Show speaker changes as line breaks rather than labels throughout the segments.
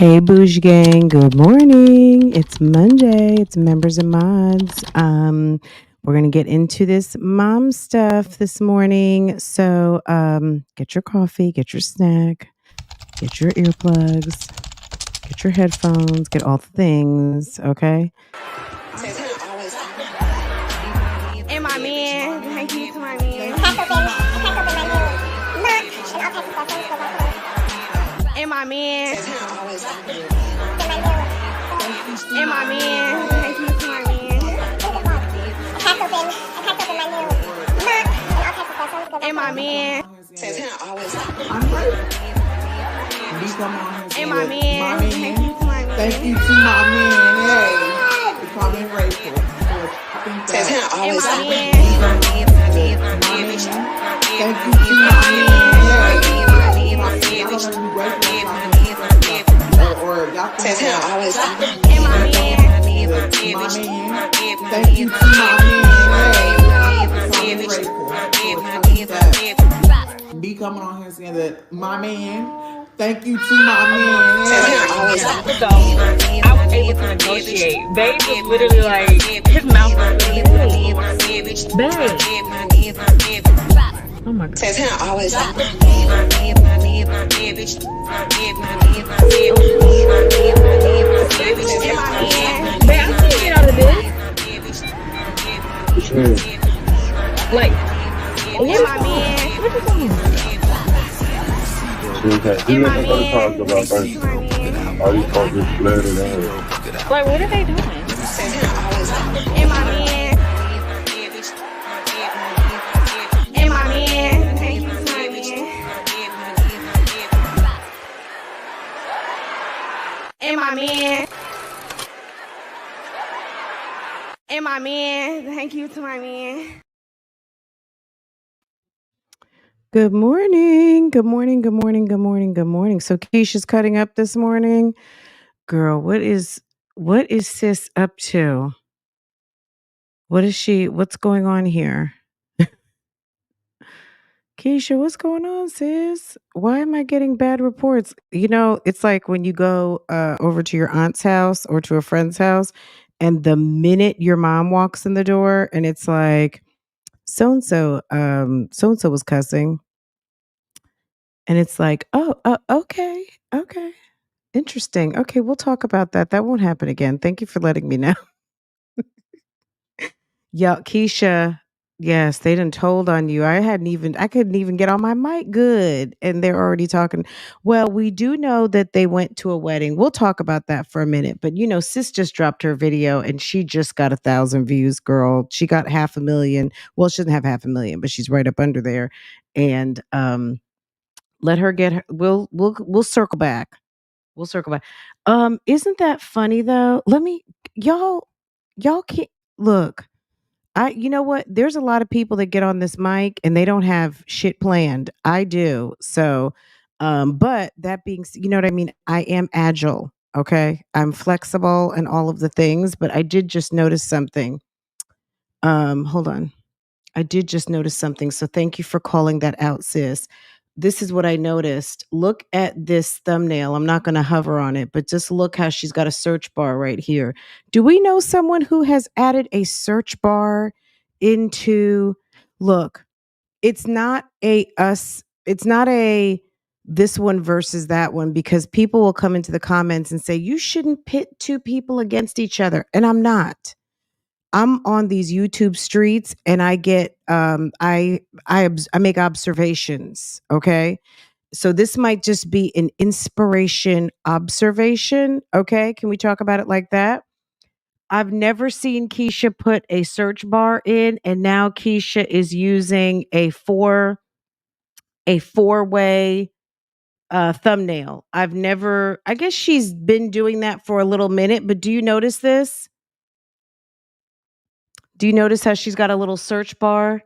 Hey Bougie Gang, good morning. It's Monday. It's members and mods. We're gonna get into this mom stuff this morning. So get your coffee, get your snack, get your earplugs, get your headphones, get all the things, okay?
And my man, thank you to my man. And my man. And my man, thank you to my man. And my man. And my man, thank you to my man.
Thank you to my man. Hey, becoming grateful.
And my man.
Thank you to my man. Or y'all can always.
And my man.
Thank you to my man. Becoming grateful. Be coming on here saying that my man. Thank you to my man.
So I was able to negotiate. Babe was literally like, his mouth was literally babe. Oh my God.
Says him always.
Babe, I can't get out of this. Like, what is my man? What is going on? Like, what are they doing?
And my man. And my man. Thank you to my man. And my man. And my man. Thank you to my man.
Good morning. Good morning. Good morning. Good morning. Good morning. So Keisha's cutting up this morning. Girl, what is sis up to? What's going on here? Keisha, what's going on, sis? Why am I getting bad reports? You know, it's like when you go over to your aunt's house or to a friend's house, and the minute your mom walks in the door and it's like, so and so was cussing. And it's like, oh, okay, okay. Interesting. Okay, we'll talk about that. That won't happen again. Thank you for letting me know. Yeah, Keisha. Yes, they done told on you. I couldn't even get on my mic good. And they're already talking. Well, we do know that they went to a wedding. We'll talk about that for a minute. But you know, sis just dropped her video and she just got 1,000 views, girl. She got 500,000. Well, she doesn't have 500,000, but she's right up under there. And let her get her. We'll circle back. We'll circle back. Isn't that funny though? Y'all can't look. You know what? There's a lot of people that get on this mic and they don't have shit planned. I do. So, but that being, you know what I mean? I am agile. Okay. I'm flexible and all of the things, but I did just notice something. Hold on. I did just notice something. So thank you for calling that out, sis. This is what I noticed. Look at this thumbnail. I'm not going to hover on it, but just look how she's got a search bar right here. Do we know someone who has added a search bar into, look, it's not a this one versus that one, because people will come into the comments and say, you shouldn't pit two people against each other. And I'm not. I'm on these YouTube streets and I get I make observations, okay? So this might just be an inspiration observation, okay? Can we talk about it like that? I've never seen Keisha put a search bar in, and now Keisha is using a four-way thumbnail. I guess she's been doing that for a little minute, but do you notice this? Do you notice how she's got a little search bar?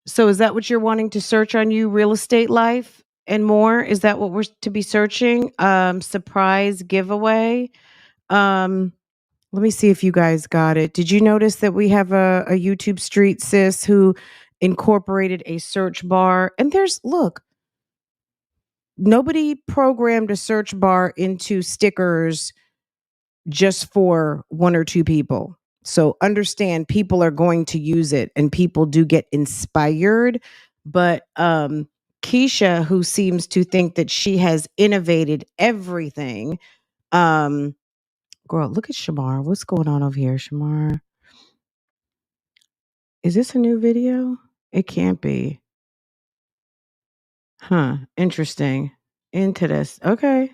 So is that what you're wanting to search on you? Real estate life and more? Is that what we're to be searching? Surprise giveaway. Let me see if you guys got it. Did you notice that we have a YouTube street sis who incorporated a search bar? And look, nobody programmed a search bar into stickers just for one or two people. So understand people are going to use it and people do get inspired. But Keisha, who seems to think that she has innovated everything, um, girl, look at Shamar. What's going on over here, Shamar? Is this a new video? It can't be. Huh. Interesting. Into this. Okay.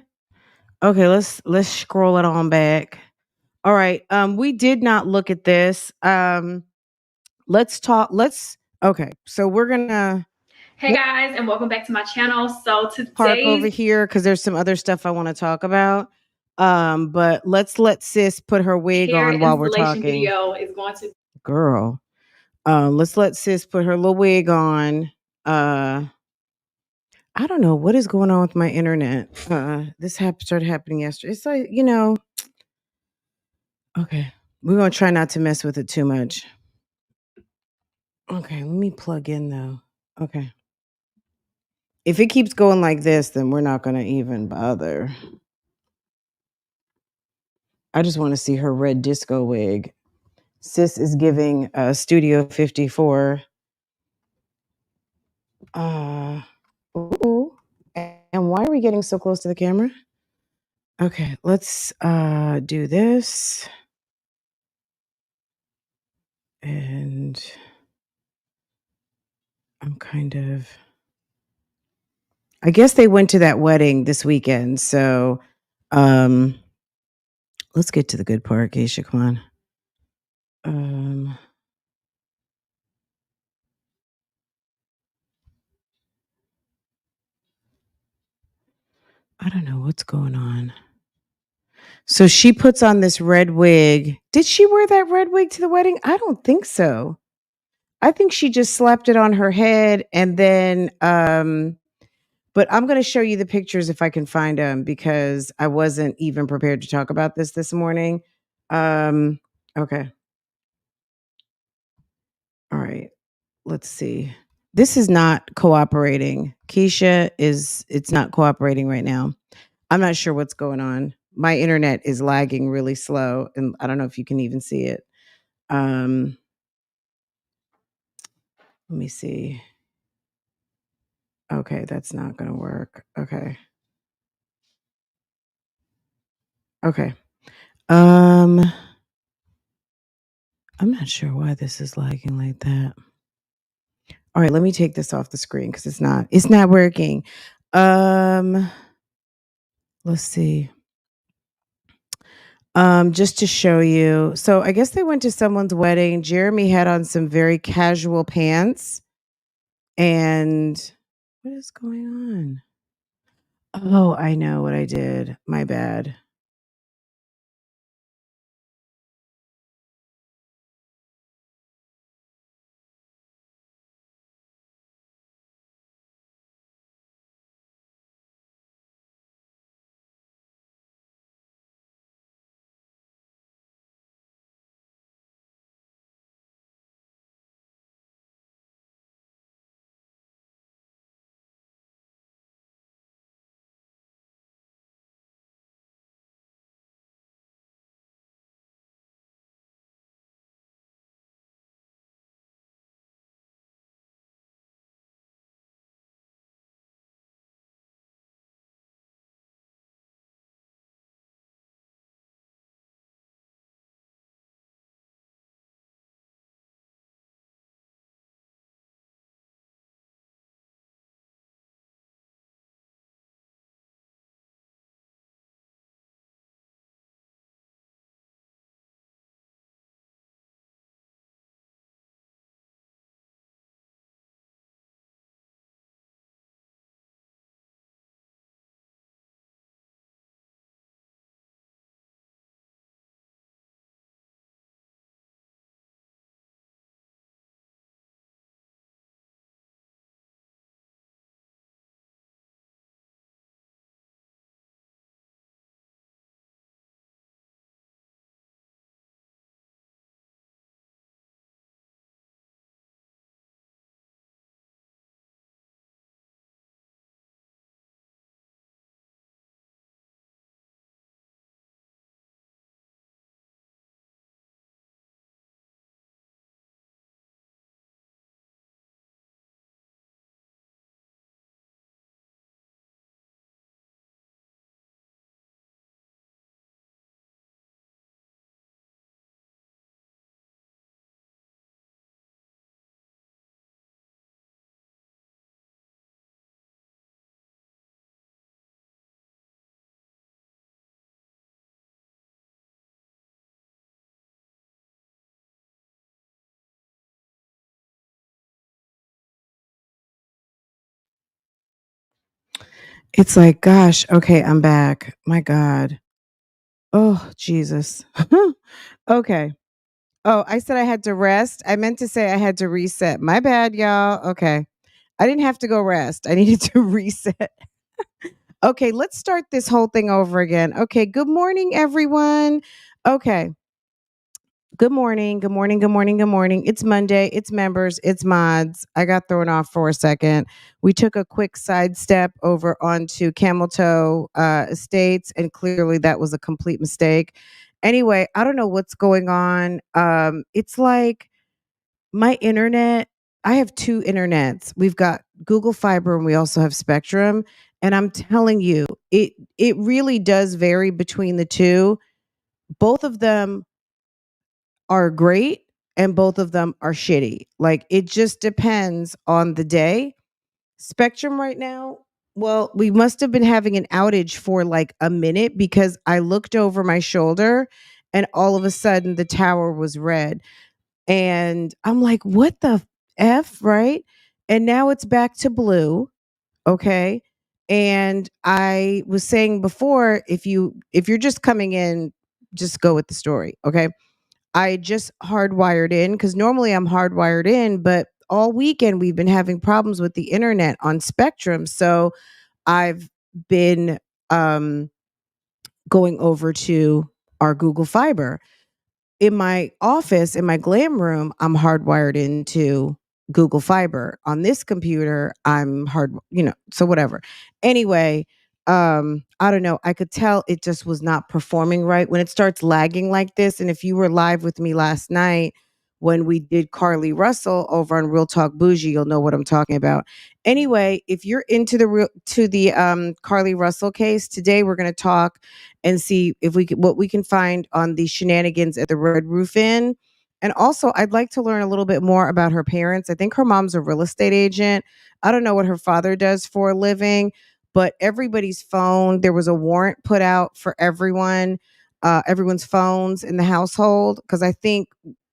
Okay, let's scroll it on back. All right. We did not look at this. Let's talk. Let's Okay. So we're gonna
Hey guys, and welcome back to my channel. So
park over
today's
here because there's some other stuff I want to talk about. But let's let sis put her wig
hair
on while we're
installation
talking.
video is going to
Girl. Let's let sis put her little wig on. Uh I don't know what is going on with my internet. This started happening yesterday. It's like, okay. We're gonna try not to mess with it too much. Okay, let me plug in though. Okay. If it keeps going like this, then we're not gonna even bother. I just want to see her red disco wig. Sis is giving Studio 54. Ooh. And why are we getting so close to the camera? Okay, let's do this. And I'm kind of I guess they went to that wedding this weekend, so um let's get to the good part, Keisha. Come on. I don't know what's going on. So she puts on this red wig. Did she wear that red wig to the wedding? I don't think so. I think she just slapped it on her head and then but I'm going to show you the pictures if I can find them because I wasn't even prepared to talk about this morning. Okay. All right. Let's see. This is not cooperating. It's not cooperating right now. I'm not sure what's going on. My internet is lagging really slow and I don't know if you can even see it. Um Let me see. Okay, that's not going to work. Okay. Okay. Um I'm not sure why this is lagging like that. All right, let me take this off the screen cuz it's not working. Um let's see. Just to show you. So I guess they went to someone's wedding. Jeremy had on some very casual pants and what is going on? Oh, I know what I did. My bad. It's like, gosh, okay, I'm back. My God. Oh, Jesus. Okay. Oh, I said I had to rest. I meant to say I had to reset. My bad, y'all. Okay. I didn't have to go rest. I needed to reset. Okay, let's start this whole thing over again. Okay, good morning, everyone. Okay, good morning, good morning, good morning, good morning. It's Monday, it's members, it's mods. I got thrown off for a second. We took a quick sidestep over onto Camel Toe Estates, and clearly that was a complete mistake. Anyway, I don't know what's going on. It's like my internet, I have two internets. We've got Google Fiber and we also have Spectrum. And I'm telling you, it really does vary between the two. Both of them are great and both of them are shitty. Like it just depends on the day. Spectrum right now, well, we must have been having an outage for like a minute because I looked over my shoulder and all of a sudden the tower was red. And I'm like, what the F, right? And now it's back to blue. Okay. And I was saying before, if you're just coming in, just go with the story. Okay. I just hardwired in because normally I'm hardwired in, but all weekend we've been having problems with the internet on Spectrum. So I've been um going over to our Google Fiber. In my office, in my glam room, I'm hardwired into Google Fiber. On this computer, I'm so whatever. Anyway, I don't know. I could tell it just was not performing right when it starts lagging like this. And if you were live with me last night when we did Carly Russell over on Real Talk Bougie, you'll know what I'm talking about. Anyway, if you're into the Carly Russell case, today we're going to talk and see if what we can find on the shenanigans at the Red Roof Inn. And also, I'd like to learn a little bit more about her parents. I think her mom's a real estate agent. I don't know what her father does for a living, but everybody's phone, there was a warrant put out for everyone's phones in the household because I think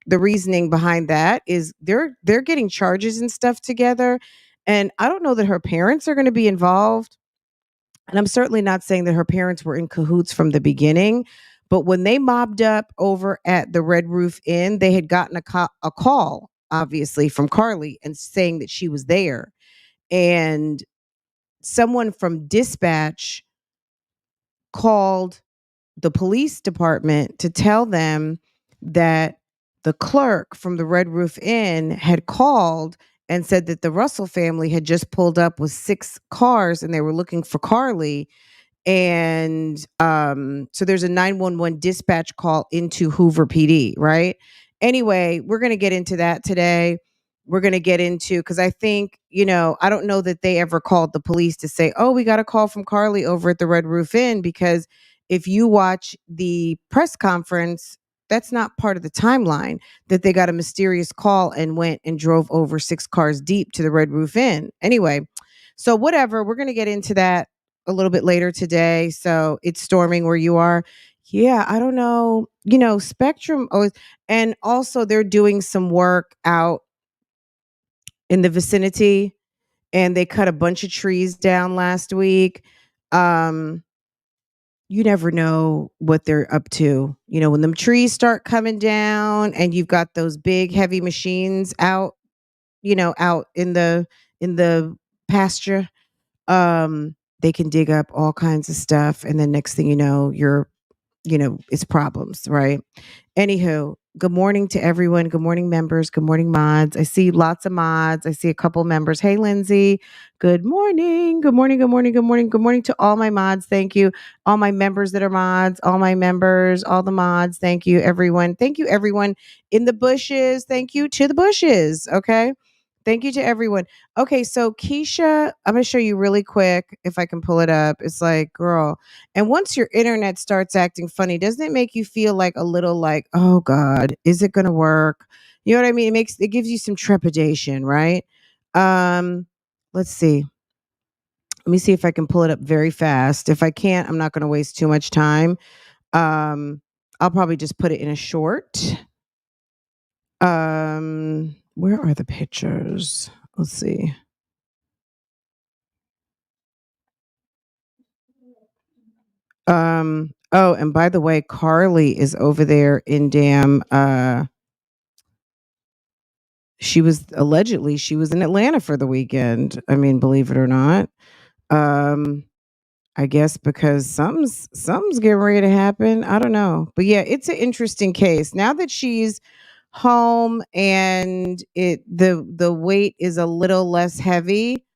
the reasoning behind that is they're getting charges and stuff together. And I don't know that her parents are going to be involved, and I'm certainly not saying that her parents were in cahoots from the beginning, but when they mobbed up over at the Red Roof Inn, they had gotten a call, obviously, from Carly and saying that she was there. And someone from dispatch called the police department to tell them that the clerk from the Red Roof Inn had called and said that the Russell family had just pulled up with 6 cars and they were looking for Carly. And so there's a 911 dispatch call into Hoover PD, right? Anyway, we're going to get into that today. We're going to get into, because I think, I don't know that they ever called the police to say, oh, we got a call from Carly over at the Red Roof Inn, because if you watch the press conference, that's not part of the timeline that they got a mysterious call and went and drove over 6 cars deep to the Red Roof Inn. Anyway, so whatever, we're going to get into that a little bit later today. So it's storming where you are. Yeah, I don't know. Spectrum always, and also they're doing some work out in the vicinity, and they cut a bunch of trees down last week. Um, you never know what they're up to. When them trees start coming down and you've got those big heavy machines out, out in the pasture, they can dig up all kinds of stuff, and then next thing you know, it's problems, right? Anywho, good morning to everyone. Good morning, members. Good morning, mods. I see lots of mods. I see a couple members. Hey, Lindsay. Good morning. Good morning. Good morning. Good morning. Good morning to all my mods. Thank you. All my members that are mods, all my members, all the mods. Thank you, everyone. Thank you, everyone in the bushes. Thank you to the bushes. Okay. Thank you to everyone. Okay, so Keisha, I'm going to show you really quick if I can pull it up. It's like, girl, and once your internet starts acting funny, doesn't it make you feel like a little like, oh God, is it gonna work? You know what I mean? It gives you some trepidation, right? Um, let's see. Let me see if I can pull it up very fast. If I can't, I'm not gonna waste too much time. I'll probably just put it in a short. Where are the pictures? Let's see. Oh, and by the way, Carly is over there in damn she was in Atlanta for the weekend. I mean, believe it or not. Um I guess because something's getting ready to happen. I don't know. But yeah, it's an interesting case. Now that she's home and the weight is a little less heavy,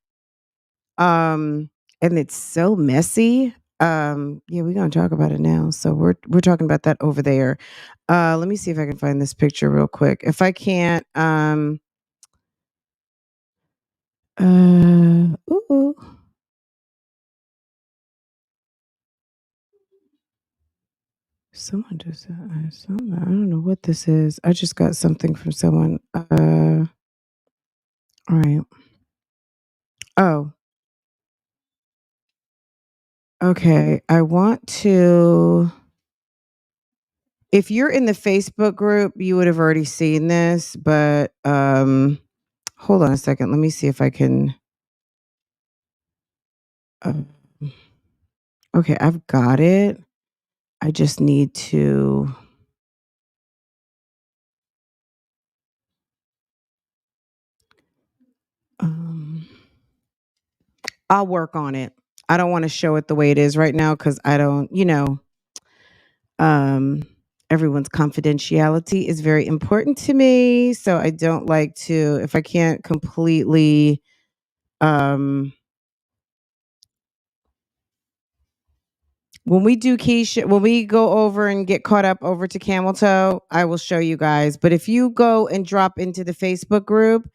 and it's so messy. Yeah, we're gonna talk about it now. So we're talking about that over there. Let me see if I can find this picture real quick. If I can't, ooh, someone just I don't know what this is. I just got something from someone. All right. Oh, okay. I want to. If you're in the Facebook group, you would have already seen this, but hold on a second. Let me see if I can. Uh, okay, I've got it. I just need to. Um, I'll work on it. I don't want to show it the way it is right now because I don't, um, everyone's confidentiality is very important to me. So I don't like to, if I can't completely, um, when we do Keisha, when we go over and get caught up over to Camel Toe, I will show you guys. But if you go and drop into the Facebook group,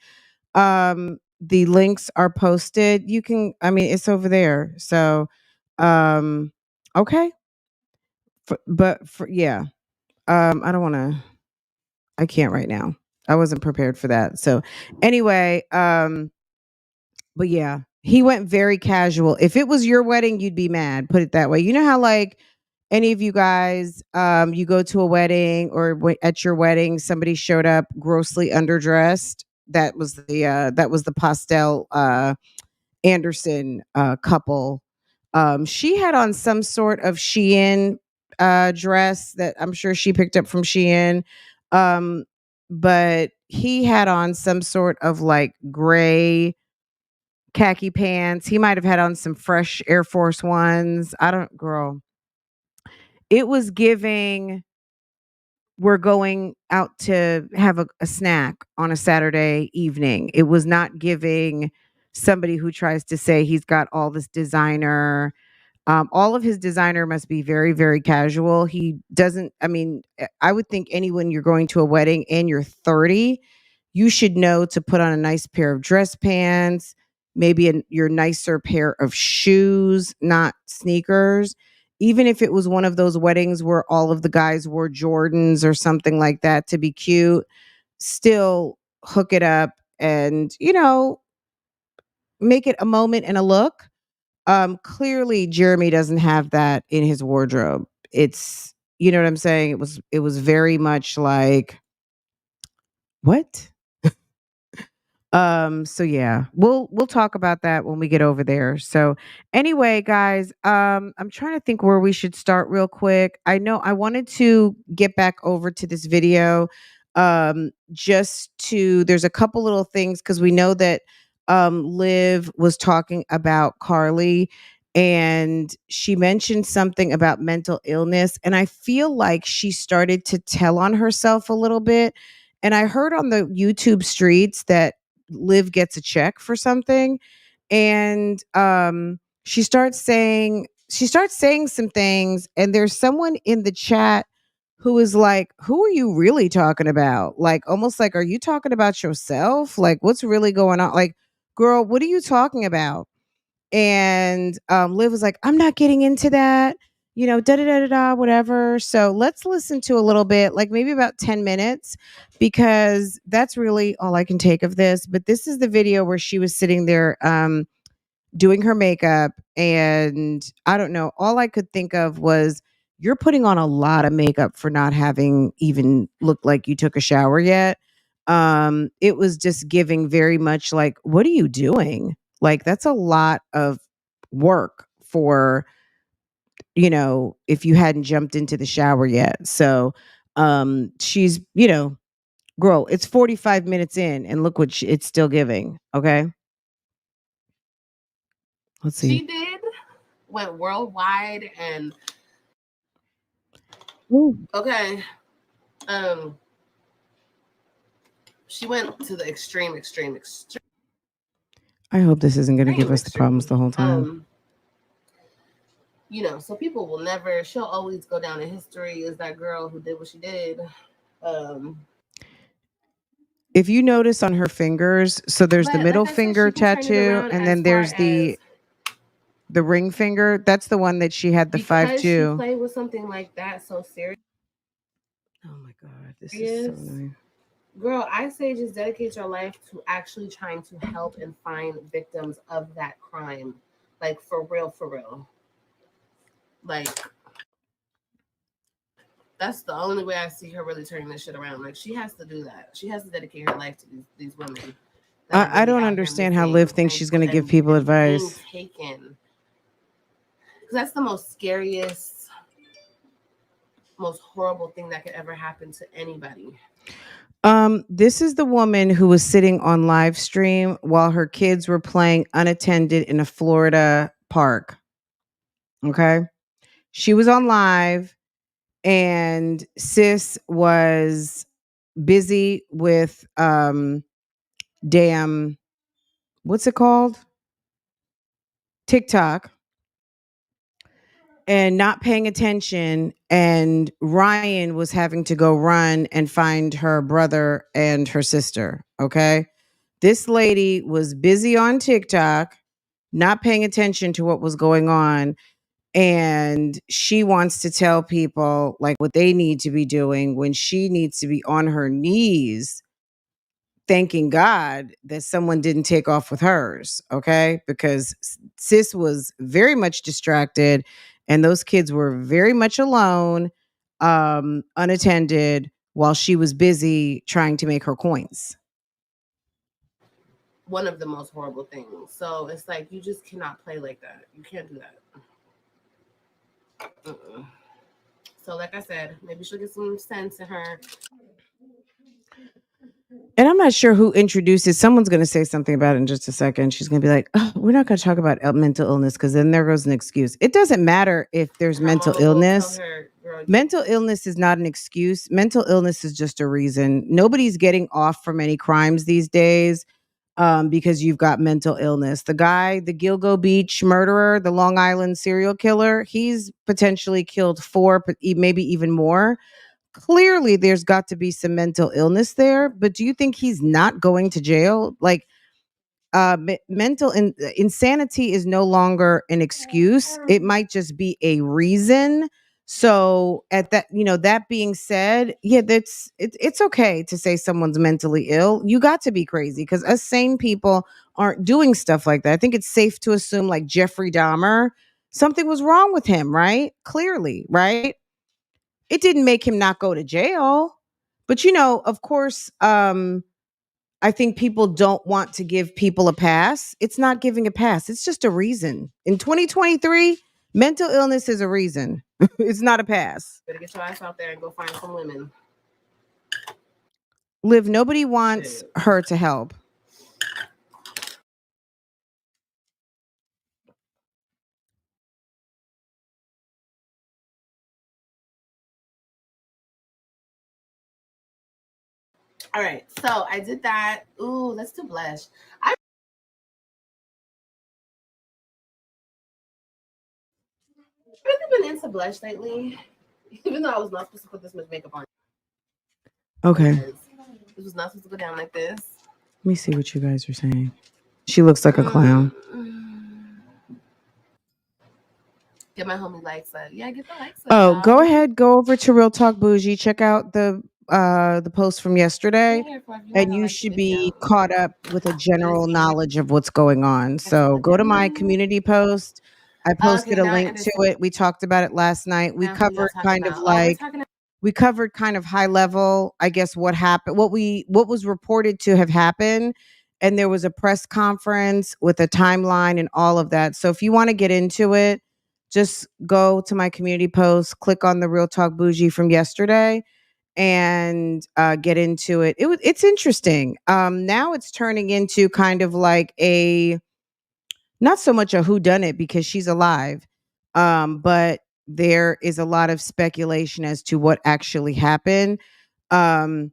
the links are posted. You can, I mean, it's over there. So, um, okay. Yeah, I don't want to, I can't right now. I wasn't prepared for that. So, anyway, but yeah, he went very casual. If it was your wedding, you'd be mad. Put it that way. You know how like any of you guys, you go to a wedding or at your wedding, somebody showed up grossly underdressed. That was the pastel Anderson couple. She had on some sort of Shein dress that I'm sure she picked up from Shein. Um, but he had on some sort of like gray khaki pants. He might have had on some fresh Air Force Ones. I don't, girl. It was giving, we're going out to have a snack on a Saturday evening. It was not giving somebody who tries to say he's got all this designer. All of his designer must be very, very casual. He doesn't, I mean, I would think anyone you're going to a wedding and you're 30, you should know to put on a nice pair of dress pants, maybe your nicer pair of shoes, not sneakers. Even if it was one of those weddings where all of the guys wore Jordans or something like that to be cute, still hook it up and, make it a moment and a look. Clearly Jeremy doesn't have that in his wardrobe. It's, you know what I'm saying? It was very much like, what? So yeah, we'll talk about that when we get over there. So anyway, guys, I'm trying to think where we should start real quick. I know I wanted to get back over to this video, just to, there's a couple little things because we know that Liv was talking about Carly and she mentioned something about mental illness, and I feel like she started to tell on herself a little bit. And I heard on the YouTube streets that Liv gets a check for something, and she starts saying some things, and there's someone in the chat who is like, who are you really talking about? Like, almost like, are you talking about yourself? Like, what's really going on? Like, girl, what are you talking about? And Liv was like, I'm not getting into that, da da da da da, whatever. So let's listen to a little bit, like maybe about 10 minutes, because that's really all I can take of this. But this is the video where she was sitting there doing her makeup. And I don't know, all I could think of was, you're putting on a lot of makeup for not having even looked like you took a shower yet. It was just giving very much like, what are you doing? Like, that's a lot of work for, if you hadn't jumped into the shower yet. So she's, girl, it's 45 minutes in and look what it's still giving. Okay. Let's see.
She did, went worldwide, and
Ooh.
okay, she went to the extreme.
I hope this isn't going to give us the problems the whole time.
So people will never. She'll always go down in history as that girl who did what she did.
If you notice on her fingers, so there's the middle finger tattoo, and then there's the ring finger. That's the one that she had the 5-2.
She played with something like that so serious.
Oh my God, this is so annoying.
Girl, I say just dedicate your life to actually trying to help and find victims of that crime. Like, for real. Like, that's the only way I see her really turning this shit around. Like, she has to do that. She has to dedicate her life to these women.
I don't understand how Liv thinks she's going to give people advice.
Because that's the most scariest, most horrible thing that could ever happen to anybody.
This is the woman who was sitting on live stream while her kids were playing unattended in a Florida park. Okay. She was on live and sis was busy with damn, what's it called? TikTok, and not paying attention, and Ryan was having to go run and find her brother and her sister. Okay. This lady was busy on TikTok, not paying attention to what was going on. And she wants to tell people like what they need to be doing when she needs to be on her knees thanking God that someone didn't take off with hers. Okay. Because sis was very much distracted and those kids were very much alone, unattended, while she was busy trying to make her coins.
One of the most horrible things. So it's like, you just cannot play like that. You can't do that. So like I said, maybe she'll get some sense in her.
And I'm not sure who introduced it. Someone's going to say something about it in just a second. She's going to be like, oh, we're not going to talk about mental illness because then there goes an excuse. It doesn't matter if there's mental illness. Mental illness is not an excuse. Mental illness is just a reason. Nobody's getting off from any crimes these days because you've got mental illness. The guy, the Gilgo Beach murderer, the Long Island serial killer, he's potentially killed 4, maybe even more. Clearly there's got to be some mental illness there, but do you think he's not going to jail? Like mental insanity is no longer an excuse. It might just be a reason. So at that, that being said, yeah, it's okay to say someone's mentally ill. You got to be crazy because us sane people aren't doing stuff like that. I think it's safe to assume like Jeffrey Dahmer, something was wrong with him, right? Clearly, right? It didn't make him not go to jail. But of course, I think people don't want to give people a pass. It's not giving a pass. It's just a reason. In 2023, mental illness is a reason. It's not a pass.
Better get your ass out there and go find some women.
Liv, nobody wants her to help.
All right, so I did that. Ooh, let's do blush. I've really been into blush lately, even though I was not supposed to put this much makeup on.
Okay.
This was not supposed to go down like this.
Let me see what you guys are saying. She looks like a clown.
Get my homie likes up. Yeah, get the likes up.
Oh,
y'all.
go ahead. Go over to Real Talk Bougie. Check out the post from yesterday, and you should be caught up with a general knowledge of what's going on. So go to my community post. I posted a link to it. We talked about it last night. We covered kind of high level, I guess, what happened, what was reported to have happened. And there was a press conference with a timeline and all of that. So if you want to get into it, just go to my community post, click on the Real Talk Bougie from yesterday, and get into it. It's interesting. Now it's turning into kind of like a not so much a who done it because she's alive, but there is a lot of speculation as to what actually happened. Um,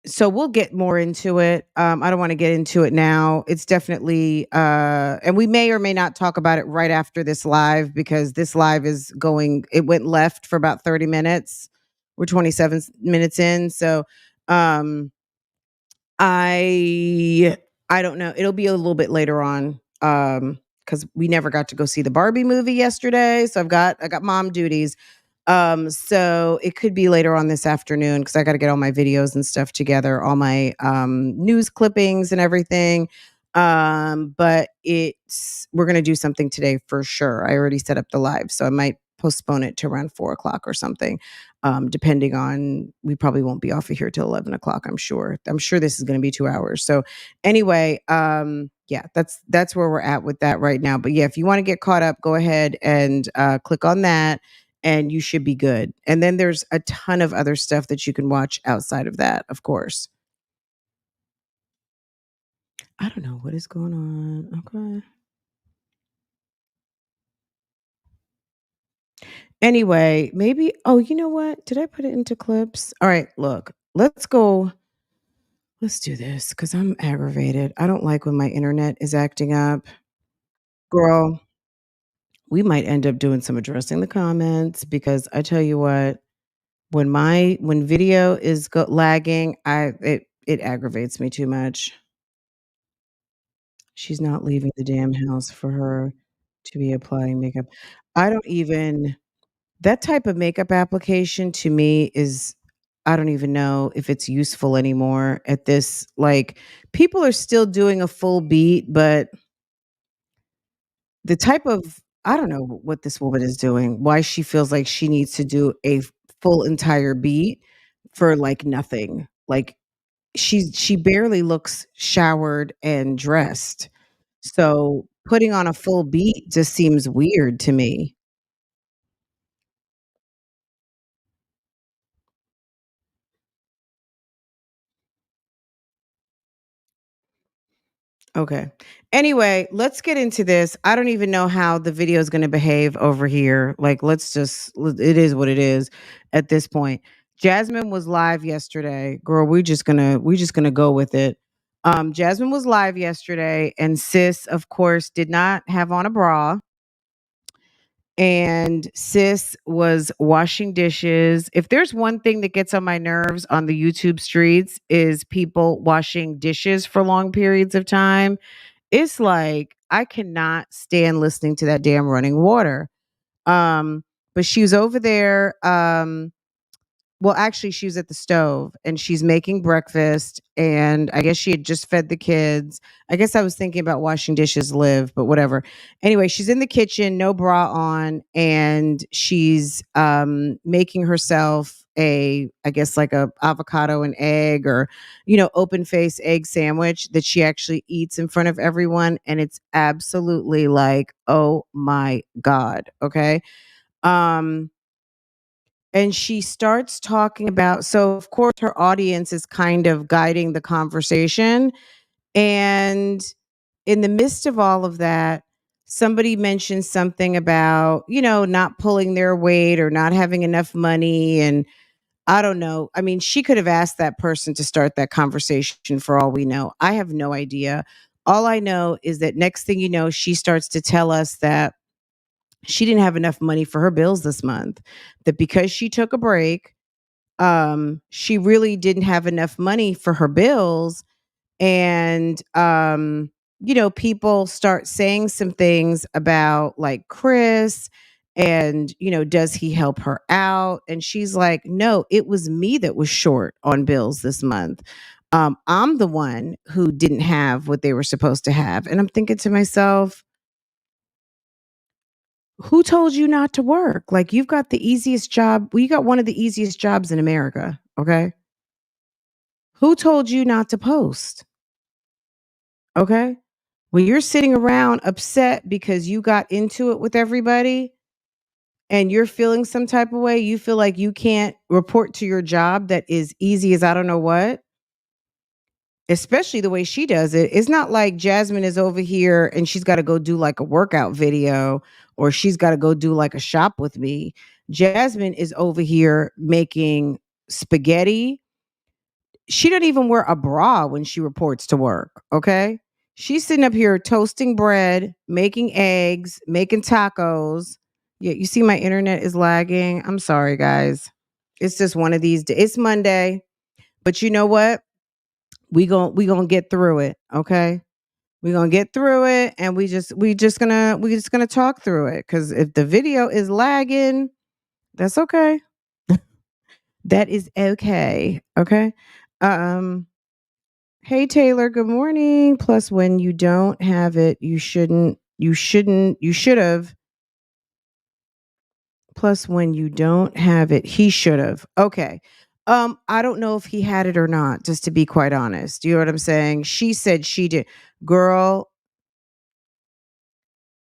so we'll get more into it. I don't want to get into it now. It's definitely and we may or may not talk about it right after this live because this live is going it went left for about 30 minutes. We're 27 minutes in. So um I I don't know. It'll be a little bit later on. Cuz we never got to go see the Barbie movie yesterday, so I got mom duties. So it could be later on this afternoon cuz I got to get all my videos and stuff together, all my news clippings and everything. But it's we're going to do something today for sure. I already set up the live, so I might postpone it to around 4 o'clock or something, depending on we probably won't be off of here till 11 o'clock. I'm sure this is going to be 2 hours. So anyway, yeah, that's where we're at with that right now. But yeah, if you want to get caught up, go ahead and click on that and you should be good. And then there's a ton of other stuff that you can watch outside of that, of course. I don't know what is going on. Okay. Anyway, maybe oh, you know what? Did I put it into clips? All right, look. Let's go. Let's do this because I'm aggravated. I don't like when my internet is acting up. Girl, we might end up doing some addressing the comments because I tell you what, when video is lagging, it aggravates me too much. She's not leaving the damn house for her to be applying makeup. I don't even that type of makeup application to me is I don't even know if it's useful anymore at this like people are still doing a full beat, but the type of I don't know what this woman is doing, why she feels like she needs to do a full entire beat for like nothing. Like she barely looks showered and dressed. So putting on a full beat just seems weird to me. Okay. Anyway, let's get into this. I don't even know how the video is going to behave over here. Like, it is what it is at this point. Jasmine was live yesterday. Girl, we just gonna go with it. Jasmine was live yesterday, and sis, of course, did not have on a bra. And sis was washing dishes. If there's one thing that gets on my nerves on the YouTube streets is people washing dishes for long periods of time. It's like I cannot stand listening to that damn running water. Um, but she was over there. Well, actually, she was at the stove and she's making breakfast. And I guess she had just fed the kids. I guess I was thinking about washing dishes live, but whatever. Anyway, she's in the kitchen, no bra on, and she's making herself I guess like a avocado and egg or, open face egg sandwich that she actually eats in front of everyone. And it's absolutely like, oh my God. Okay. Um, and she starts talking about so of course her audience is kind of guiding the conversation and in the midst of all of that somebody mentioned something about not pulling their weight or not having enough money and I don't know. I mean, she could have asked that person to start that conversation for all we know. I have no idea. All I know is that next thing you know she starts to tell us that she didn't have enough money for her bills this month, that because she took a break, she really didn't have enough money for her bills. And, people start saying some things about like Chris and, does he help her out? And she's like, no, it was me that was short on bills this month. I'm the one who didn't have what they were supposed to have. And I'm thinking to myself, who told you not to work? Like you've got the easiest job. Well, you got one of the easiest jobs in America. Okay. Who told you not to post? Okay. When you're sitting around upset because you got into it with everybody and you're feeling some type of way, you feel like you can't report to your job that is easy as I don't know what, especially the way she does it. It's not like Jasmine is over here and she's got to go do like a workout video or she's got to go do like a shop with me. Jasmine is over here making spaghetti. She doesn't even wear a bra when she reports to work. Okay. She's sitting up here toasting bread, making eggs, making tacos. Yeah, you see my internet is lagging. I'm sorry, guys. It's just one of these days. It's Monday, but you know what? We gonna get through it. Okay. We're gonna get through it and we just gonna talk through it. Cause if the video is lagging, that's okay. That is okay. Okay. Um Hey Taylor, good morning. Plus when you don't have it, you should have. Plus when you don't have it, he should have. Okay. I don't know if he had it or not, just to be quite honest. You know what I'm saying? She said she did. Girl,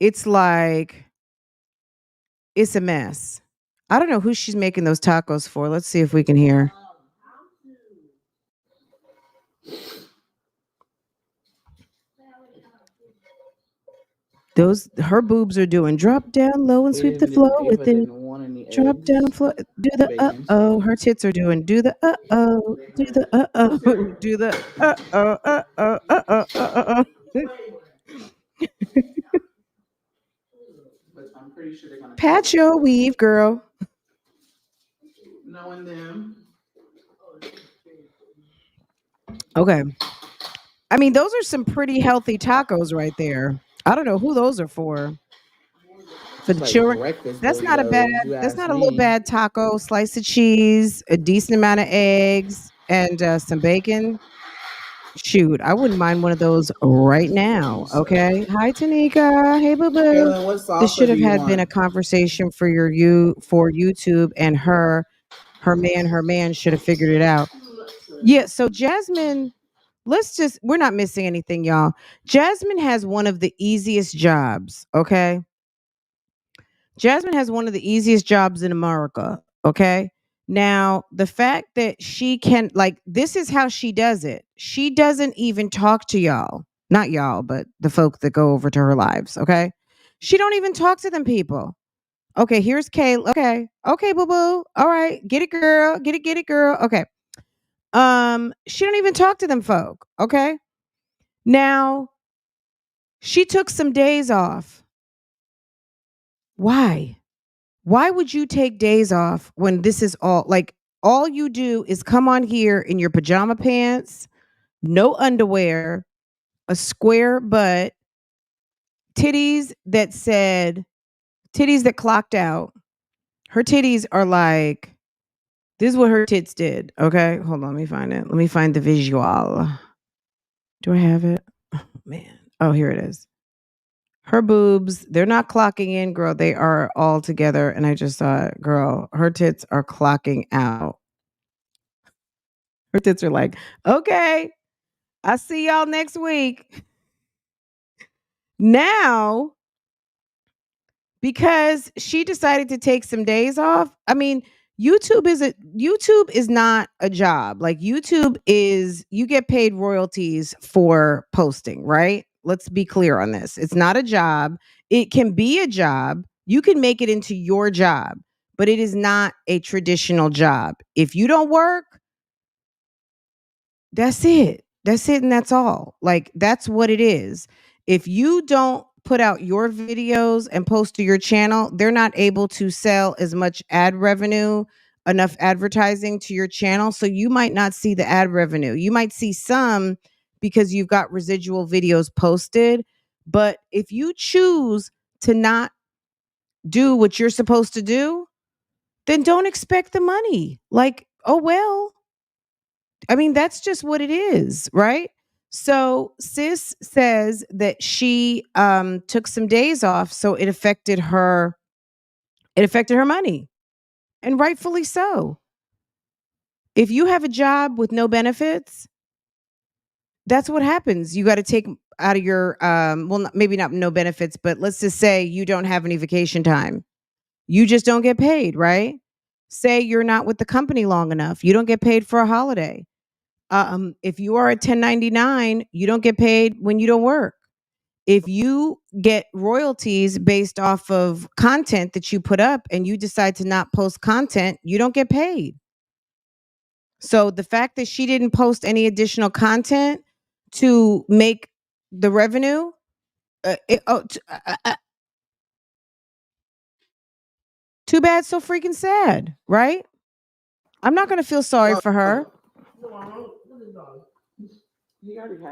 it's like it's a mess. I don't know who she's making those tacos for. Let's see if we can hear. Those her boobs are doing drop down low and sweep the
Even
floor
if I
within.
didn't want any
Drop down,
eggs,
do the
bacon,
oh.
so
Her tits are doing do the oh, do the oh, do the oh,
but I'm pretty sure they're gonna cook
Patch your weave, girl.
knowing them.
Okay. I mean, those are some pretty healthy tacos right there. I don't know who those are for
It's
the
like
children.
breakfast
That's not a bad.
burritos, you
That's
ask
not a little
me.
bad taco. Slice of cheese, a decent amount of eggs, and some bacon. Shoot, I wouldn't mind one of those right now.
So,
Okay. Hi, Tanika. Hey, boo boo.
Kaylin, what
This should
salsa do
have
you
had been
want?
a conversation for for YouTube and her man should have figured it out. Yeah. So Jasmine, we're not missing anything, y'all. Jasmine has one of the easiest jobs. Okay. Jasmine has one of the easiest jobs in America. Okay. Now, the fact that she can, like, this is how she does it. She doesn't even talk to y'all. Not y'all, but the folk that go over to her lives. Okay. She don't even talk to them people. Okay. Here's Kay. Okay. Okay, boo boo. All right. Get it, girl. Get it, girl. Okay. She don't even talk to them folk. Okay. Now, she took some days off. Why? Why would you take days off when this is all you do is come on here in your pajama pants, no underwear, a square butt, titties that clocked out. Her titties are like this is what her tits did. Okay, hold on, let me find it. Let me find the visual. Do I have it? Oh, man. Oh, here it is. Her boobs, they're not clocking in, girl. They are all together. And I just thought, girl, her tits are clocking out. Her tits are like, okay, I see y'all next week. Now, because she decided to take some days off. I mean, YouTube is not a job. Like YouTube is you get paid royalties for posting, right? Let's be clear on this. It's not a job. It can be a job. You can make it into your job, but it is not a traditional job. If you don't work, that's it. That's it and that's all. Like that's what it is. If you don't put out your videos and post to your channel, they're not able to sell as much ad revenue, enough advertising to your channel, so you might not see the ad revenue. You might see some because you've got residual videos posted, but if you choose to not do what you're supposed to do, then don't expect the money. Like, oh well, I mean, that's just what it is, right? So sis says that she took some days off, so it affected her money. And rightfully so. If you have a job with no benefits, that's what happens. You got to take out of your maybe not no benefits, but let's just say you don't have any vacation time. You just don't get paid, right? Say you're not with the company long enough. You don't get paid for a holiday. If you are a 1099, you don't get paid when you don't work. If you get royalties based off of content that you put up and you decide to not post content, you don't get paid. So the fact that she didn't post any additional content to make the revenue, too bad, so freaking sad, right? I'm not going to feel sorry for her.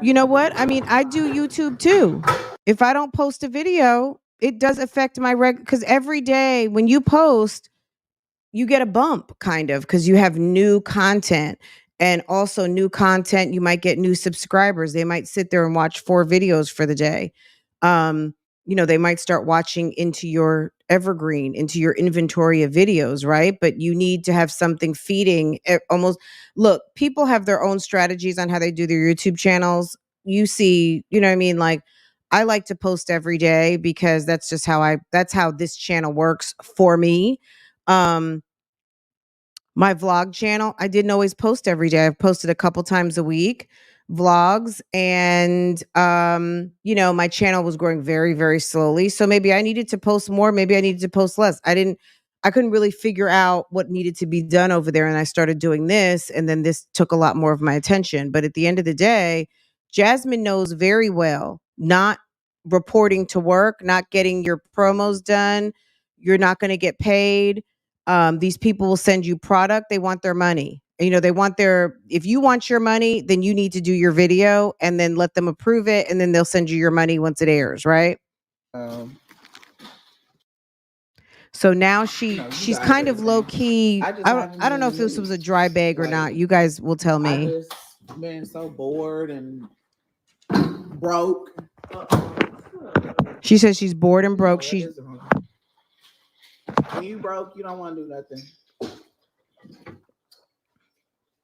You know what? I mean, I do YouTube too. If I don't post a video, it does affect my because every day when you post, you get a bump kind of because you have new content, and also new content, you might get new subscribers. They might sit there and watch 4 videos for the day. um they might start watching into your evergreen, into your inventory of videos, right? But you need to have something feeding almost. Look, people have their own strategies on how they do their YouTube channels. You see, you know what I mean? Like, I like to post every day because that's how this channel works for me. um my vlog channel, I didn't always post every day. I've posted a couple times a week vlogs, and my channel was growing very, very slowly. So maybe I needed to post more, maybe I needed to post less. I couldn't really figure out what needed to be done over there, and I started doing this, and then this took a lot more of my attention. But at the end of the day, Jasmine knows very well, not reporting to work, not getting your promos done, you're not going to get paid. These people will send you product. They want their money. They want if you want your money, then you need to do your video and then let them approve it. And then they'll send you your money once it airs, right?
Um,
So now she's kind of low key. I don't know if this was a dry bag or not. You guys will tell me.
I just been so bored and broke.
She says she's bored and broke.
When you broke, you don't want to do nothing.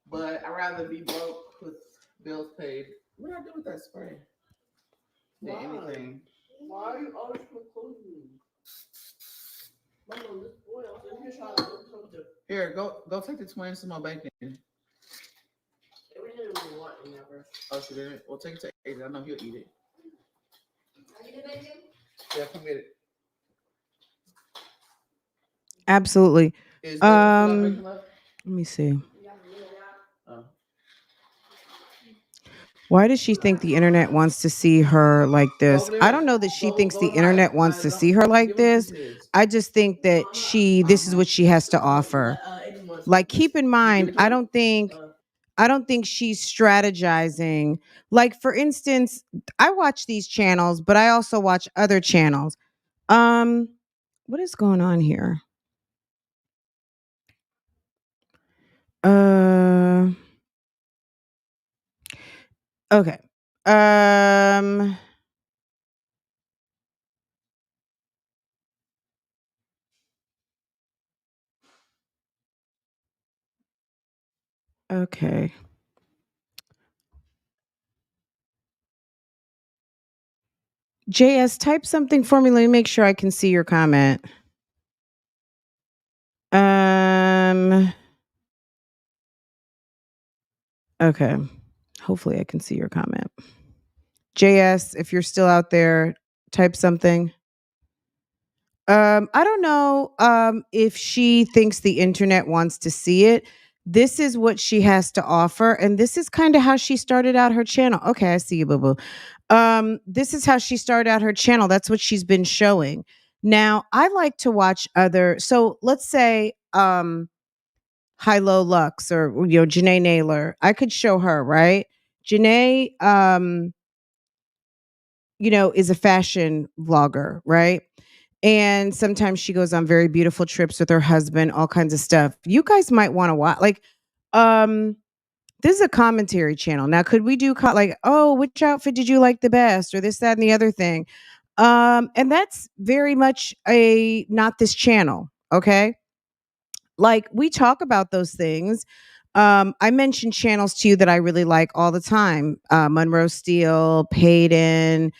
But I'd rather be broke with bills paid. What do I do with that spray? Than anything. Why are you always concluding? Here, go take the twins some more bacon. Oh, she didn't? Well, take it to Aiden. I know he'll eat it. Yeah, come get it.
Absolutely. Let me see. Why does she think the internet wants to see her like this? I don't know that she thinks the internet wants to see her like this. I just think that this is what she has to offer. Like, keep in mind, I don't think she's strategizing. Like, for instance, I watch these channels, but I also watch other channels. What is going on here? Okay. Okay. JS, type something for me. Let me make sure I can see your comment. Okay. Hopefully I can see your comment. JS, if you're still out there, type something. I don't know if she thinks the internet wants to see it. This is what she has to offer, and this is kind of how she started out her channel. Okay, I see you, boo boo. This is how she started out her channel. That's what she's been showing. Now, I like to watch so let's say High Low Lux, or Janae Naylor. I could show her, right? Janae is a fashion vlogger, right? And sometimes she goes on very beautiful trips with her husband, all kinds of stuff. You guys might want to watch. Like, this is a commentary channel. Now, could we do like, oh, which outfit did you like the best, or this, that, and the other thing? And that's very much not this channel. Okay. Like, we talk about those things. I mentioned channels to you that I really like all the time. Monroe Steele, Payton,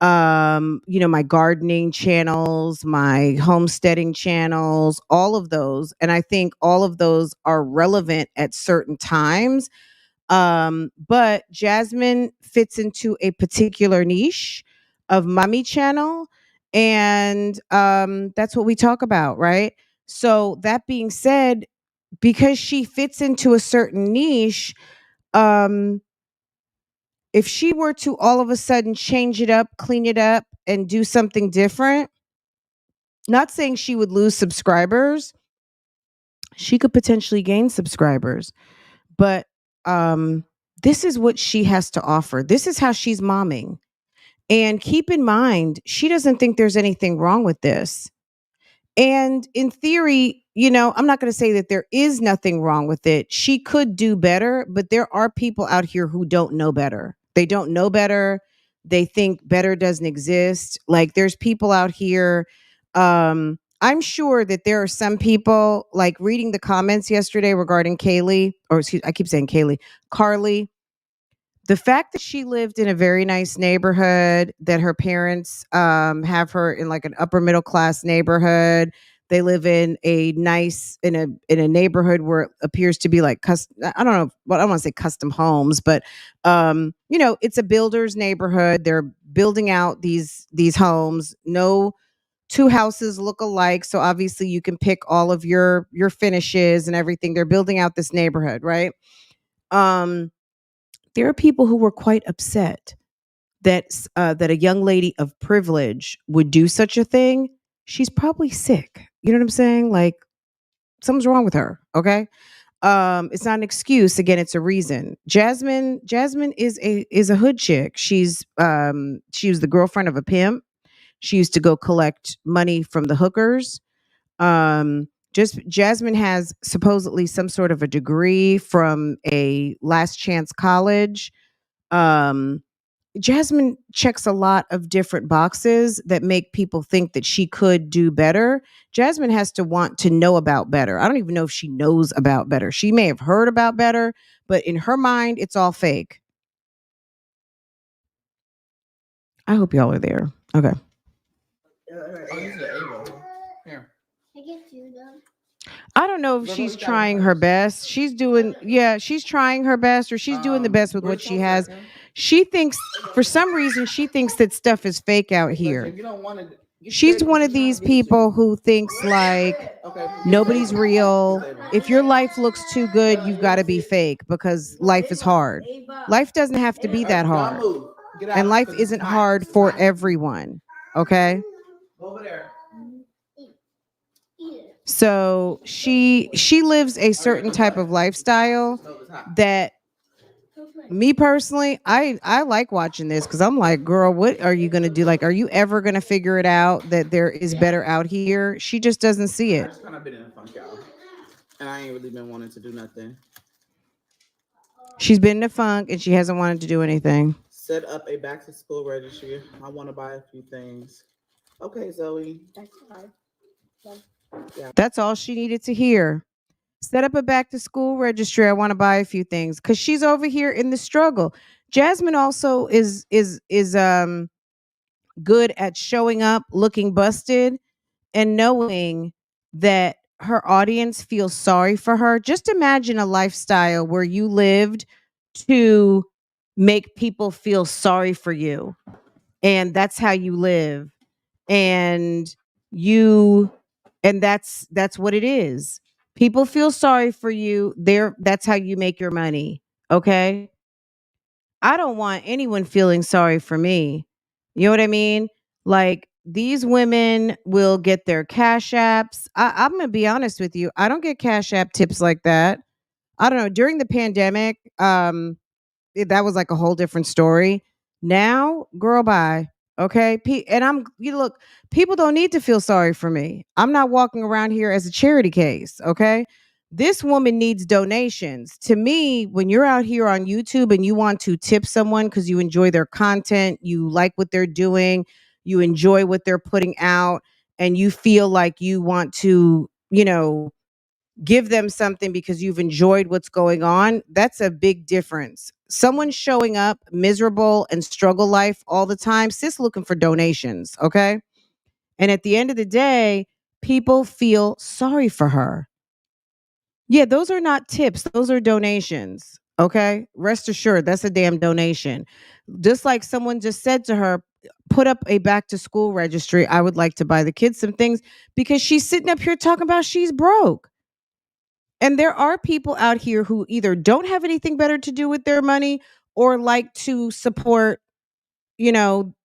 my gardening channels, my homesteading channels, all of those. And I think all of those are relevant at certain times. But Jasmine fits into a particular niche of mommy channel. And that's what we talk about, right? So that being said, because she fits into a certain niche, um, if she were to all of a sudden change it up, clean it up, and do something different, not saying she would lose subscribers, she could potentially gain subscribers. But um, this is what she has to offer. This is how she's momming. And keep in mind, she doesn't think there's anything wrong with this. And in theory, I'm not going to say that there is nothing wrong with it. She could do better, but there are people out here who don't know better. They don't know better. They think better doesn't exist. Like there's people out here. I'm sure that there are some people like reading the comments yesterday regarding Kaylee, or excuse, I keep saying Kaylee, Carly. The fact that she lived in a very nice neighborhood, that her parents have her in like an upper middle class neighborhood. They live in a nice in a neighborhood where it appears to be like custom. I don't know, but I don't want to say custom homes, but it's a builder's neighborhood. They're building out these homes. No two houses look alike, so obviously you can pick all of your finishes and everything. They're building out this neighborhood, right? Um there are people who were quite upset that a young lady of privilege would do such a thing. She's probably sick. You know what I'm saying? Like something's wrong with her. Okay. It's not an excuse. Again, it's a reason. Jasmine is a hood chick. She was the girlfriend of a pimp. She used to go collect money from the hookers. Just Jasmine has supposedly some sort of a degree from a last chance college. Um, Jasmine checks a lot of different boxes that make people think that she could do better. Jasmine has to want to know about better. I don't even know if she knows about better. She may have heard about better, but in her mind, it's all fake. I hope y'all are there. Okay.
Oh, you said Ava. Here.
I don't know if she's trying her best. She's trying her best, or she's doing the best with what she has. She thinks, for some reason, she thinks that stuff is fake out here.
You don't want to.
She's one of these people who thinks like nobody's real. If your life looks too good, you've got to be fake because life is hard. Life doesn't have to be that hard. And life isn't hard for everyone. Okay?
Over there.
So she lives a certain type of lifestyle that me personally, I like watching this because I'm like, girl, what are you gonna do? Like, are you ever gonna figure it out that there is better out here? She just doesn't see
I
it.
just kind of been in a funk, y'all, and I ain't really been wanting to do nothing.
She's been in a funk and she hasn't wanted to do anything.
Set up a back to school registry. I want to buy a few things. Okay, Zoe.
That's all she needed to hear. Set up a back to school registry. I want to buy a few things because she's over here in the struggle. Jasmine also is good at showing up, looking busted, and knowing that her audience feels sorry for her. Just imagine a lifestyle where you lived to make people feel sorry for you, and that's how you live, and you and that's what it is. People feel sorry for you. That's how you make your money. Okay? I don't want anyone feeling sorry for me. You know what I mean? Like these women will get their cash apps. I'm gonna be honest with you. I don't get cash app tips like that. I don't know. During the pandemic, that was like a whole different story. Now, girl, bye. Okay. And you look, people don't need to feel sorry for me. I'm not walking around here as a charity case. Okay. This woman needs donations. To me, when you're out here on YouTube and you want to tip someone because you enjoy their content, you like what they're doing, you enjoy what they're putting out, and you feel like you want to, give them something because you've enjoyed what's going on, that's a big difference. Someone showing up miserable and struggle life all the time, sis looking for donations, okay? And at the end of the day, people feel sorry for her. Yeah, those are not tips, those are donations, okay? Rest assured, that's a damn donation. Just like someone just said to her, put up a back to school registry. I would like to buy the kids some things because she's sitting up here talking about she's broke. And there are people out here who either don't have anything better to do with their money or like to support, you know,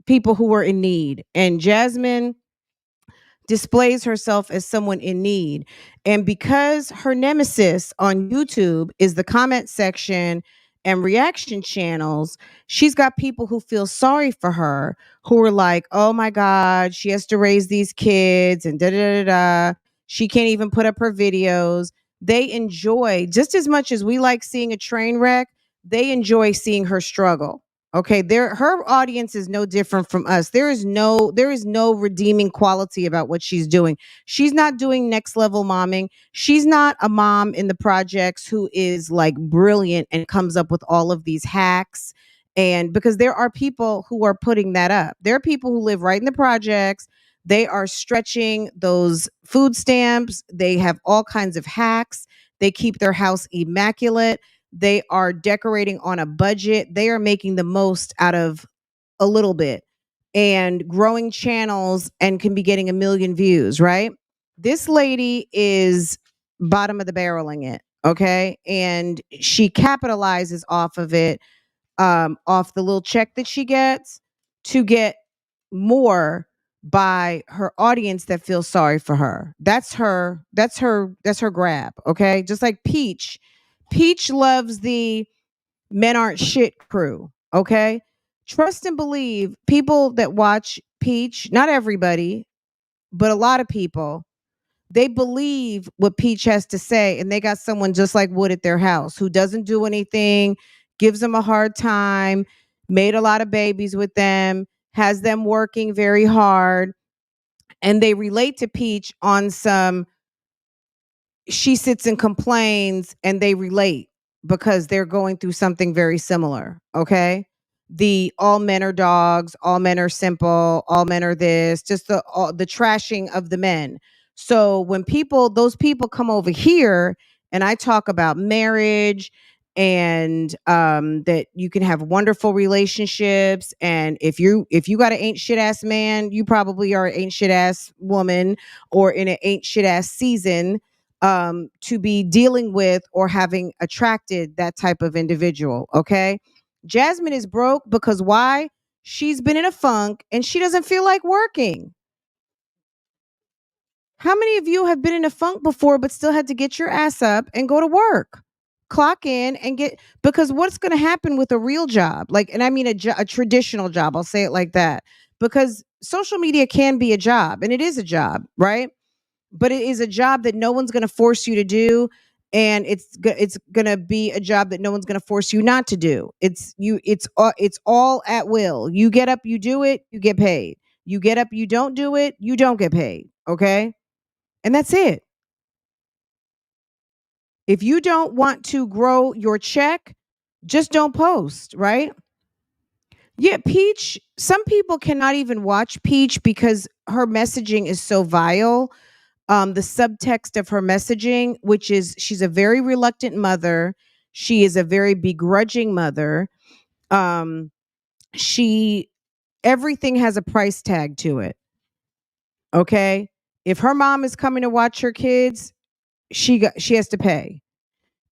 people who are in need. And Jasmine displays herself as someone in need. And because her nemesis on YouTube is the comment section and reaction channels, she's got people who feel sorry for her, who are like, oh my God, she has to raise these kids and da da da da. She can't even put up her videos. They enjoy just as much as we like seeing a train wreck, they enjoy seeing her struggle. Okay, her audience is no different from us. There is no redeeming quality about what she's doing. She's not doing next level momming. She's not a mom in the projects who is like brilliant and comes up with all of these hacks. And because there are people who are putting that up. There are people who live right in the projects. They are stretching those food stamps. They have all kinds of hacks. They keep their house immaculate. They are decorating on a budget. They are making the most out of a little bit and growing channels and can be getting a million views, right? This lady is bottom of the barreling it, okay? And she capitalizes off of it, off the little check that she gets to get more by her audience that feels sorry for her. That's her grab, okay? Just like Peach. Peach loves the men aren't shit crew, okay? Trust and believe people that watch Peach, not everybody, but a lot of people, they believe what Peach has to say, and they got someone just like Wood at their house who doesn't do anything, gives them a hard time, made a lot of babies with them, has them working very hard, and they relate to Peach on some she sits and complains and they relate because they're going through something very similar. Okay. The all men are dogs, all men are simple, all men are this, just the trashing of the men. So when those people come over here and I talk about marriage and that you can have wonderful relationships, and if you got an ain't shit ass man, you probably are an ain't shit ass woman or in an ain't shit ass season to be dealing with or having attracted that type of individual. Okay. Jasmine is broke because why? She's been in a funk and she doesn't feel like working. How many of you have been in a funk before but still had to get your ass up and go to work? Clock in and get, because what's going to happen with a real job? Like, and I mean a traditional job, I'll say it like that. Because social media can be a job and it is a job, right? But it is a job that no one's going to force you to do, and it's going to be a job that no one's going to force you not to do. It's all at will. You get up, you do it, you get paid. You get up, you don't do it, you don't get paid. Okay? And that's it. If you don't want to grow your check, just don't post, right? Yeah, Peach, some people cannot even watch Peach because her messaging is so vile. The subtext of her messaging, which is she's a very reluctant mother. She is a very begrudging mother. Um, she everything has a price tag to it. Okay. If her mom is coming to watch her kids, she has to pay.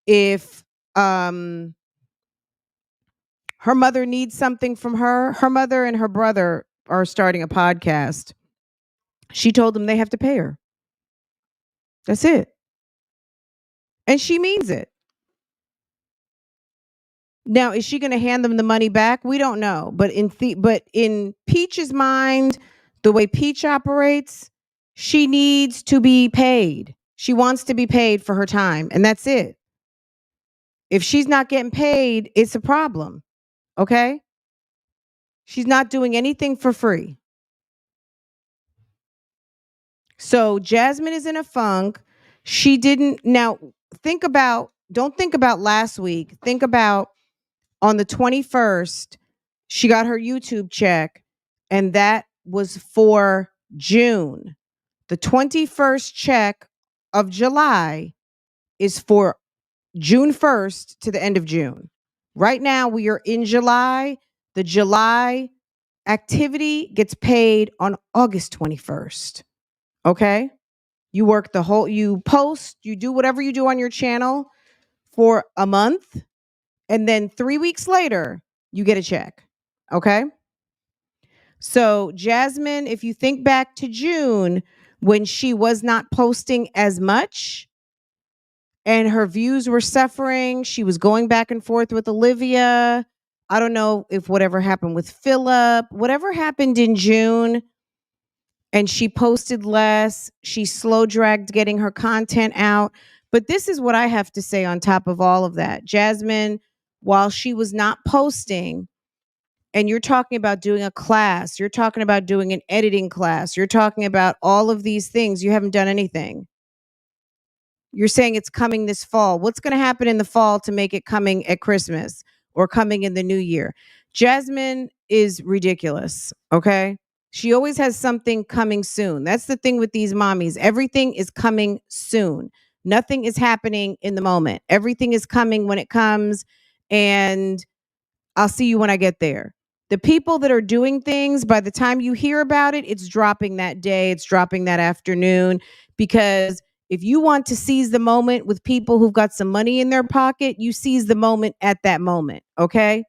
If um her mother needs something from her mother and her brother are starting a podcast. She told them they have to pay her. That's it. And she means it. Now, is she going to hand them the money back? We don't know. But in Peach's mind, the way Peach operates, she needs to be paid. She wants to be paid for her time, and that's it. If she's not getting paid, it's a problem. Okay? She's not doing anything for free. So Jasmine is in a funk. She didn't. Now, don't think about last week. Think about on the 21st, she got her YouTube check, and that was for June. The 21st check of July is for June 1st to the end of June. Right now, we are in July. The July activity gets paid on August 21st. Okay? You post, you do whatever you do on your channel for a month, and then 3 weeks later, you get a check. Okay? So, Jasmine, if you think back to June when she was not posting as much and her views were suffering, she was going back and forth with Olivia. I don't know if whatever happened with Philip, whatever happened in June, and she posted less. She slow dragged getting her content out. But this is what I have to say on top of all of that. Jasmine, while she was not posting, and you're talking about doing a class, you're talking about doing an editing class, you're talking about all of these things, you haven't done anything. You're saying it's coming this fall. What's going to happen in the fall to make it coming at Christmas or coming in the new year? Jasmine is ridiculous, okay? She always has something coming soon. That's the thing with these mommies. Everything is coming soon. Nothing is happening in the moment. Everything is coming when it comes, and I'll see you when I get there. The people that are doing things, by the time you hear about it, it's dropping that day, it's dropping that afternoon. Because if you want to seize the moment with people who've got some money in their pocket, you seize the moment at that moment, okay?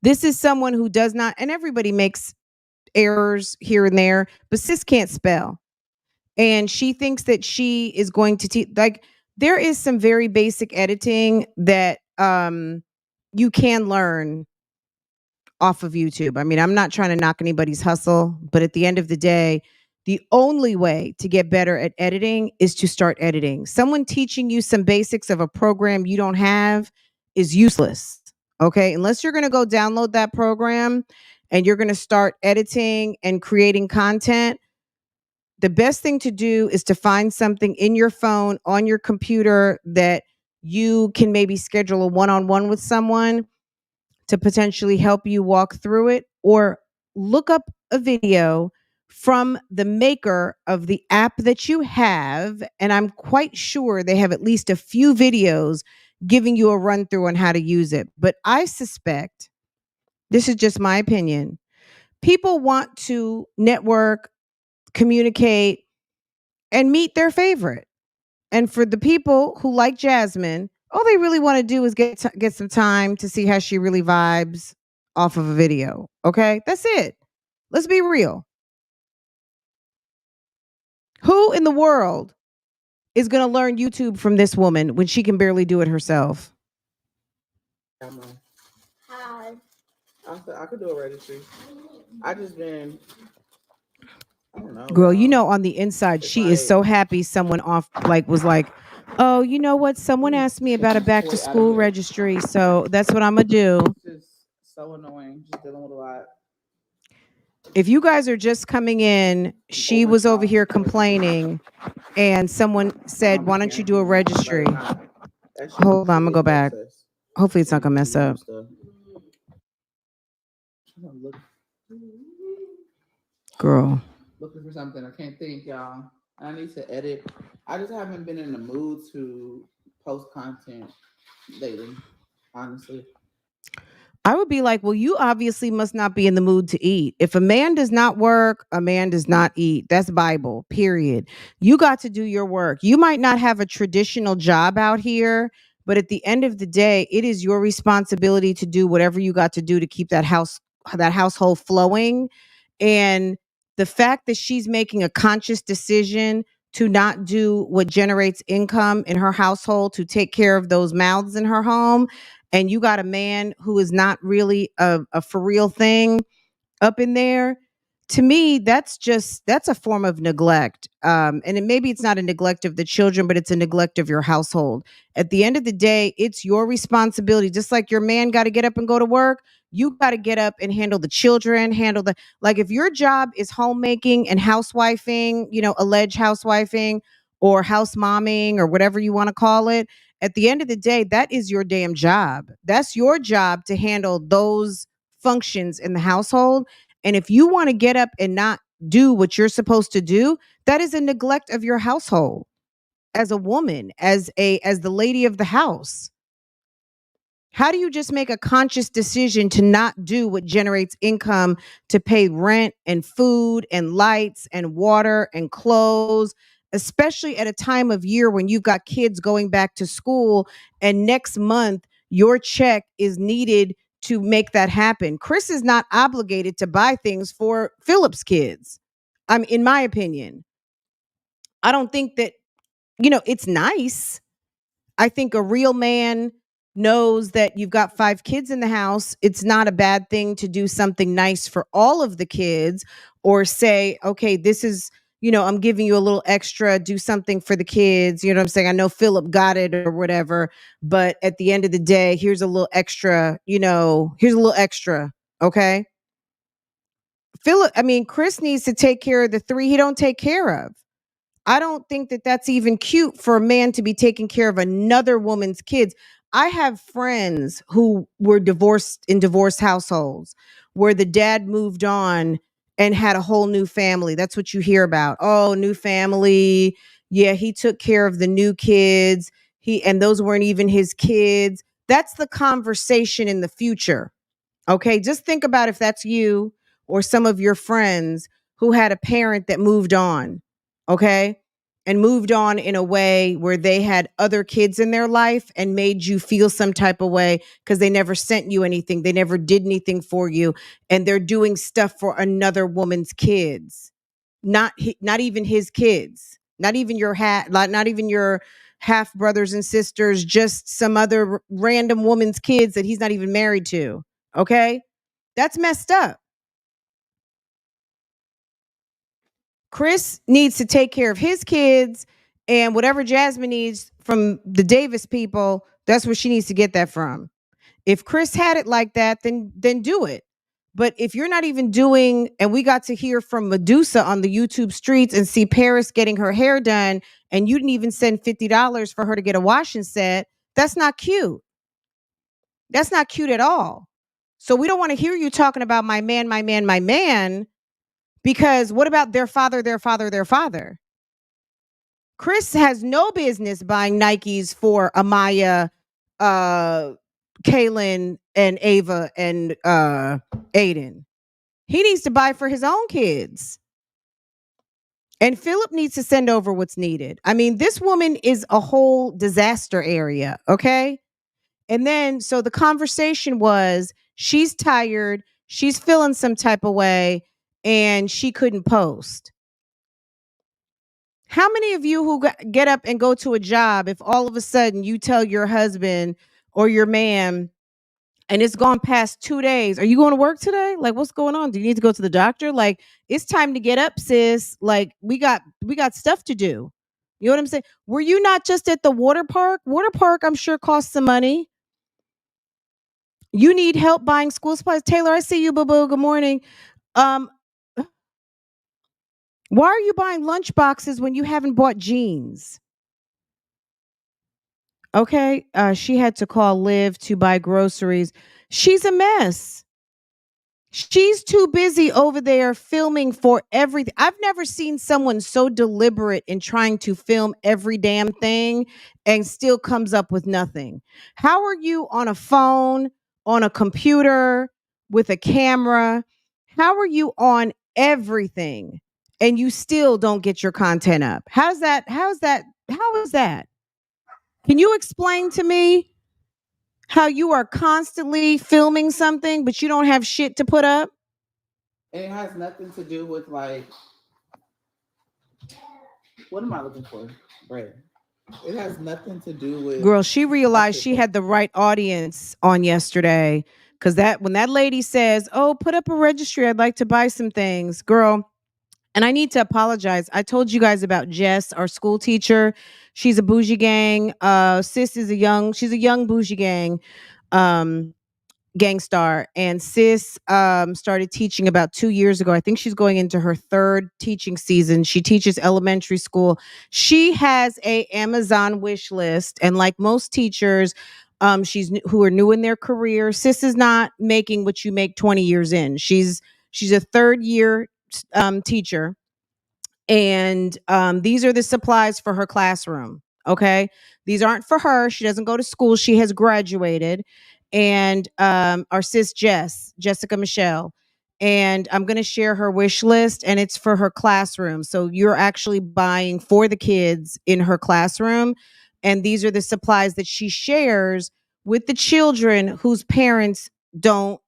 This is someone who does not, and everybody makes errors here and there, but sis can't spell. And she thinks that she is going to teach, like, there is some very basic editing that you can learn off of YouTube. I mean, I'm not trying to knock anybody's hustle, but at the end of the day, the only way to get better at editing is to start editing. Someone teaching you some basics of a program you don't have is useless. Okay? Unless you're going to go download that program and you're going to start editing and creating content, the best thing to do is to find something in your phone, on your computer, that you can maybe schedule a one-on-one with someone to potentially help you walk through it, or look up a video from the maker of the app that you have. And I'm quite sure they have at least a few videos giving you a run through on how to use it. But I suspect, this is just my opinion, people want to network, communicate, and meet their favorite. And for the people who like Jasmine, all they really want to do is get some time to see how she really vibes off of a video. Okay? That's it. Let's be real. Who in the world is going to learn YouTube from this woman when she can barely do it herself?
Hi. I could do a registry. I just been, I don't know.
Girl, you know, on the inside, she is so happy someone was like, oh, you know what? Someone asked me about a back to school registry. So that's what I'm going to do.
It's just so annoying, just dealing with a lot.
If you guys are just coming in, she was over here complaining, and someone said, why don't you do a registry? Hold on, I'm going to go back. Hopefully it's not going to mess up. Girl.
Looking for something. I can't think, y'all. I need to edit. I just haven't been in the mood to post content lately, honestly.
I would be like, well, you obviously must not be in the mood to eat. If a man does not work, a man does not eat. That's Bible, period. You got to do your work. You might not have a traditional job out here, but at the end of the day, it is your responsibility to do whatever you got to do to keep that household flowing. And the fact that she's making a conscious decision to not do what generates income in her household, to take care of those mouths in her home, and you got a man who is not really a for real thing up in there, to me, that's a form of neglect. And maybe it's not a neglect of the children, but it's a neglect of your household. At the end of the day, it's your responsibility. Just like your man got to get up and go to work, you got to get up and handle the children, like if your job is homemaking and housewifing, alleged housewifing, or house momming or whatever you want to call it, at the end of the day, that is your damn job. That's your job to handle those functions in the household. And if you want to get up and not do what you're supposed to do, that is a neglect of your household as a woman, as the lady of the house. How do you just make a conscious decision to not do what generates income to pay rent and food and lights and water and clothes, especially at a time of year when you've got kids going back to school and next month your check is needed to make that happen? Chris is not obligated to buy things for Philip's kids. In my opinion, I don't think that, it's nice. I think a real man knows that you've got 5 kids in the house. It's not a bad thing to do something nice for all of the kids, or say, okay, this is, I'm giving you a little extra, do something for the kids. You know what I'm saying? I know Philip got it or whatever, but at the end of the day, here's a little extra, here's a little extra. Okay. Chris needs to take care of the 3 he don't take care of. I don't think that that's even cute for a man to be taking care of another woman's kids. I have friends who were divorced in divorced households where the dad moved on and had a whole new family. That's what you hear about. Oh, new family. Yeah, he took care of the new kids. And those weren't even his kids. That's the conversation in the future. Okay, just think about if that's you or some of your friends who had a parent that moved on, okay, and moved on in a way where they had other kids in their life and made you feel some type of way because they never sent you anything, they never did anything for you, and they're doing stuff for another woman's kids, not even his kids, not even not even your half brothers and sisters, just some other random woman's kids that he's not even married to. Okay? That's messed up. Chris needs to take care of his kids, and whatever Jasmine needs from the Davis people, that's where she needs to get that from. If Chris had it like that, then do it. But if you're not even doing, and we got to hear from Medusa on the YouTube streets and see Paris getting her hair done, and you didn't even send $50 for her to get a washing set, that's not cute. That's not cute at all. So we don't want to hear you talking about my man, my man, my man, because what about their father, their father, their father? Chris has no business buying Nikes for Amaya, Kaylin, and Ava, and Aiden. He needs to buy for his own kids. And Philip needs to send over what's needed. This woman is a whole disaster area, okay? And then, so the conversation was, she's tired, she's feeling some type of way, and she couldn't post. How many of you who get up and go to a job, if all of a sudden you tell your husband or your man, and it's gone past 2 days, are you going to work today? Like, what's going on? Do you need to go to the doctor? Like, it's time to get up, sis. Like, we got stuff to do. You know what I'm saying? Were you not just at the water park? Water park, I'm sure, costs some money. You need help buying school supplies. Taylor, I see you, boo-boo. Good morning. Why are you buying lunch boxes when you haven't bought jeans? Okay. She had to call Liv to buy groceries. She's a mess. She's too busy over there filming for everything. I've never seen someone so deliberate in trying to film every damn thing and still comes up with nothing. How are you on a phone, on a computer, with a camera? How are you on everything and you still don't get your content up? How is that? How is that? Can you explain to me how you are constantly filming something, but you don't have shit to put up?
And it has nothing to do with, like, what am I looking for? Bread. It has nothing to do with.
Girl, she realized she had the right audience on yesterday, because when that lady says, "Oh, put up a registry, I'd like to buy some things," girl. And I need to apologize. I told you guys about Jess, our school teacher. She's a bougie gang. Sis is she's a young bougie gang. Gangstar, and sis started teaching about 2 years ago. I think she's going into her third teaching season. She teaches elementary school. She has a Amazon wish list, and like most teachers, who are new in their career. Sis is not making what you make 20 years in. She's a third year teacher, and these are the supplies for her classroom. Okay, these aren't for her. She doesn't go to school. She has graduated, and our sis Jessica Michelle, and I'm going to share her wish list, and it's for her classroom. So you're actually buying for the kids in her classroom, and these are the supplies that she shares with the children whose parents don't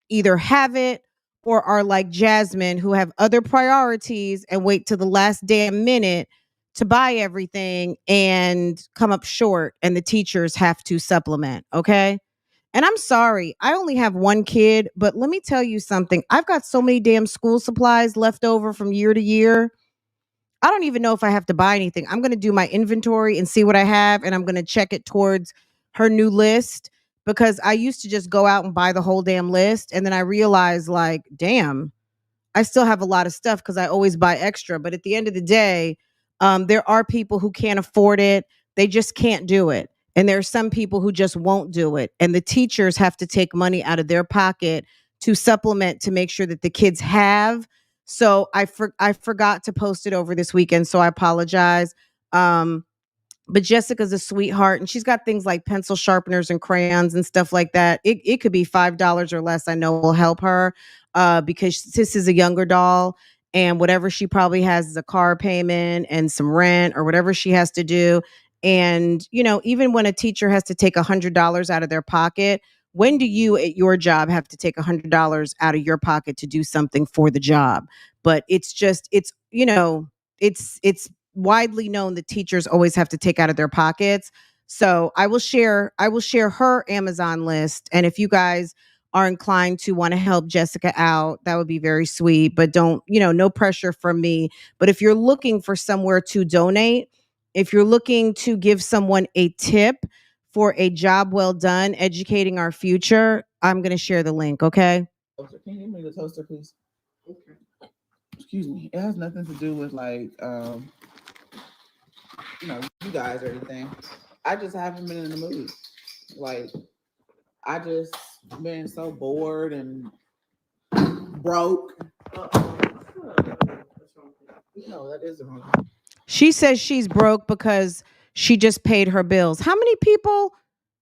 either have it or are like Jasmine, who have other priorities and wait till the last damn minute to buy everything and come up short, and the teachers have to supplement. Okay. And I'm sorry, I only have one kid, but let me tell you something. I've got so many damn school supplies left over from year to year. I don't even know if I have to buy anything. I'm going to do my inventory and see what I have, and I'm going to check it towards her new list, because I used to just go out and buy the whole damn list. And then I realized, like, damn, I still have a lot of stuff because I always buy extra. But at the end of the day, there are people who can't afford it. They just can't do it. And there are some people who just won't do it. And the teachers have to take money out of their pocket to supplement to make sure that the kids have. So I forgot to post it over this weekend. So I apologize. But Jessica's a sweetheart, and she's got things like pencil sharpeners and crayons and stuff like that. It could be $5 or less. I know will help her because this is a younger doll, and whatever she probably has is a car payment and some rent or whatever she has to do. And even when a teacher has to take $100 out of their pocket, when do you at your job have to take $100 out of your pocket to do something for the job? But it's widely known that teachers always have to take out of their pockets. So I will share her Amazon list, and if you guys are inclined to want to help Jessica out, that would be very sweet. But don't, no pressure from me. But if you're looking for somewhere to donate, if you're looking to give someone a tip for a job well done educating our future, I'm going to share the link, okay?
Can you give me the toaster, please? Okay. Excuse me. It has nothing to do with like you guys or anything. I just haven't been in the mood. Like, I just been so bored and broke. No, that is the wrong thing.
She says she's broke because she just paid her bills. How many people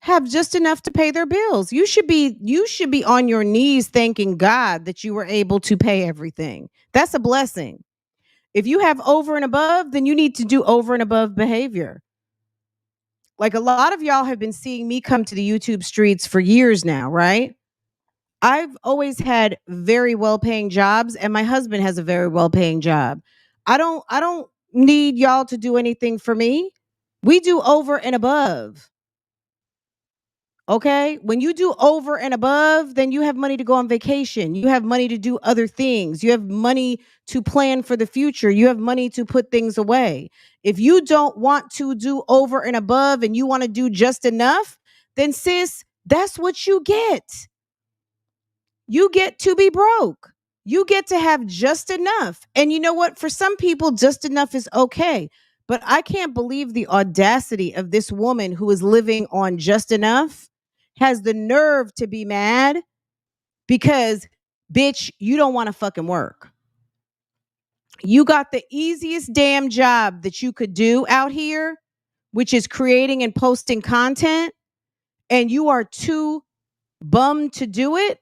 have just enough to pay their bills? You should be on your knees thanking God that you were able to pay everything. That's a blessing. If you have over and above, then you need to do over and above behavior. Like, a lot of y'all have been seeing me come to the YouTube streets for years now, right? I've always had very well-paying jobs, and my husband has a very well-paying job. I don't need y'all to do anything for me. We do over and above. Okay? When you do over and above, then you have money to go on vacation. You have money to do other things. You have money to plan for the future. You have money to put things away. If you don't want to do over and above and you want to do just enough, then sis, that's what you get. You get to be broke. You get to have just enough. And you know what? For some people, just enough is okay. But I can't believe the audacity of this woman who is living on just enough has the nerve to be mad because, bitch, you don't want to fucking work. You got the easiest damn job that you could do out here, which is creating and posting content, and you are too bummed to do it.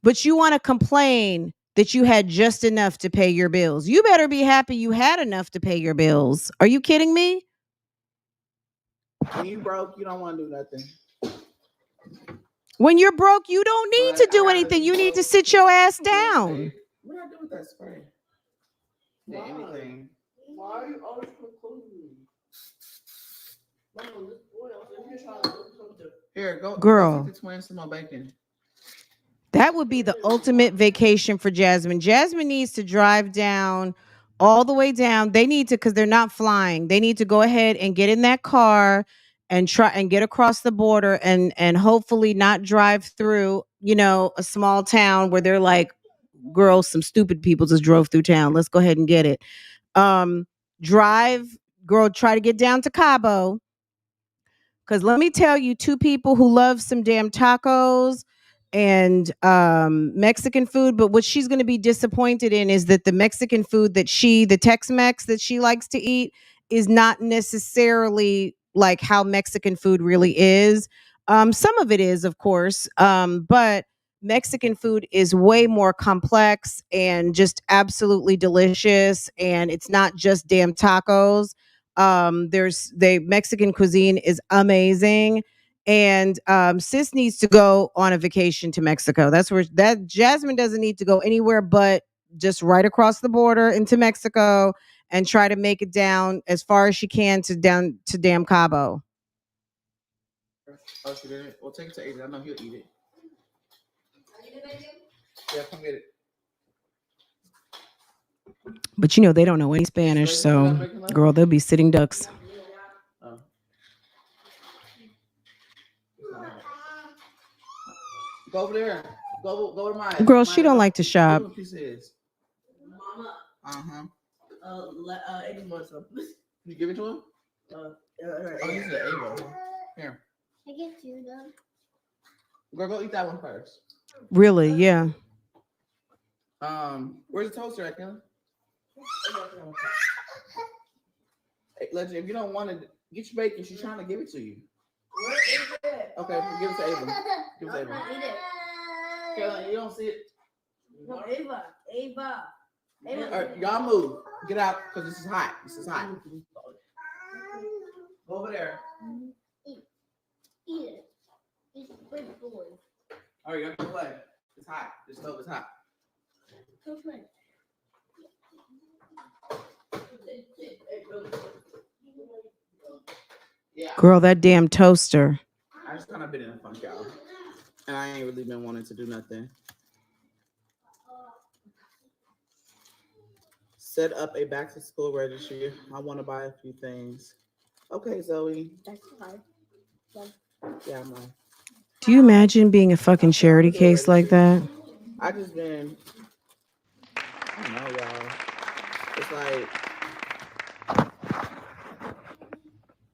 But you want to complain that you had just enough to pay your bills. You better be happy you had enough to pay your bills. Are you kidding me?
When you broke, you don't want to do nothing.
When you're broke, you don't need to do anything. You need to sit your ass down.
What do I do with that spray? Yeah, anything. Why are you always concluding? Here, go.
Girl.
Go take the twins some more bacon.
That would be the ultimate vacation for Jasmine. Jasmine needs to drive down, all the way down. They need to, because they're not flying. They need to go ahead and get in that car and try and get across the border and hopefully not drive through, a small town where they're like, girl, some stupid people just drove through town. Let's go ahead and get it. Drive, girl, try to get down to Cabo. Because let me tell you, two people who love some damn tacos and Mexican food, but what she's going to be disappointed in is that the Mexican food the Tex-Mex that she likes to eat is not necessarily like how Mexican food really is. Some of it is, of course, but Mexican food is way more complex and just absolutely delicious. And it's not just damn tacos. There's the Mexican cuisine is amazing, and sis needs to go on a vacation to Mexico. That's where that Jasmine doesn't need to go anywhere but just right across the border into Mexico and try to make it down as far as she can to down to damn Cabo.
Oh, she did it. Well, take it to Aiden. I know he'll eat it. Yeah, come get it.
But they don't know any Spanish, so girl, they'll be sitting ducks.
Oh. Go over there. Go to mine.
Girl, she don't like to shop.
What piece is? Mama.
Eddie wants some.
You give it to him? Oh, this is Ava. Here.
I get you though.
Girl, go eat that one first.
Really? Yeah.
Where's the toaster at, Kelly? Hey, Legend, if you don't want to get your bacon, she's trying to give it to you.
Where is it?
Okay, give it to Ava. Give it to Ava.
Eat it.
Kelly, you don't see it.
No, Ava.
Y'all move. Get out, because this is hot. Go over there.
Eat it. Eat the big boy.
All right, you have to play. It's hot. This stove is hot.
Go play.
Yeah.
Girl, that damn toaster.
I just kind of been in a funk, y'all. And I ain't really been wanting to do nothing. Set up a back to school registry. I want to buy a few things. Okay, Zoe.
That's fine.
Yeah, I'm on.
Do you imagine being a fucking charity case like that?
I just been, I don't know, y'all. It's like,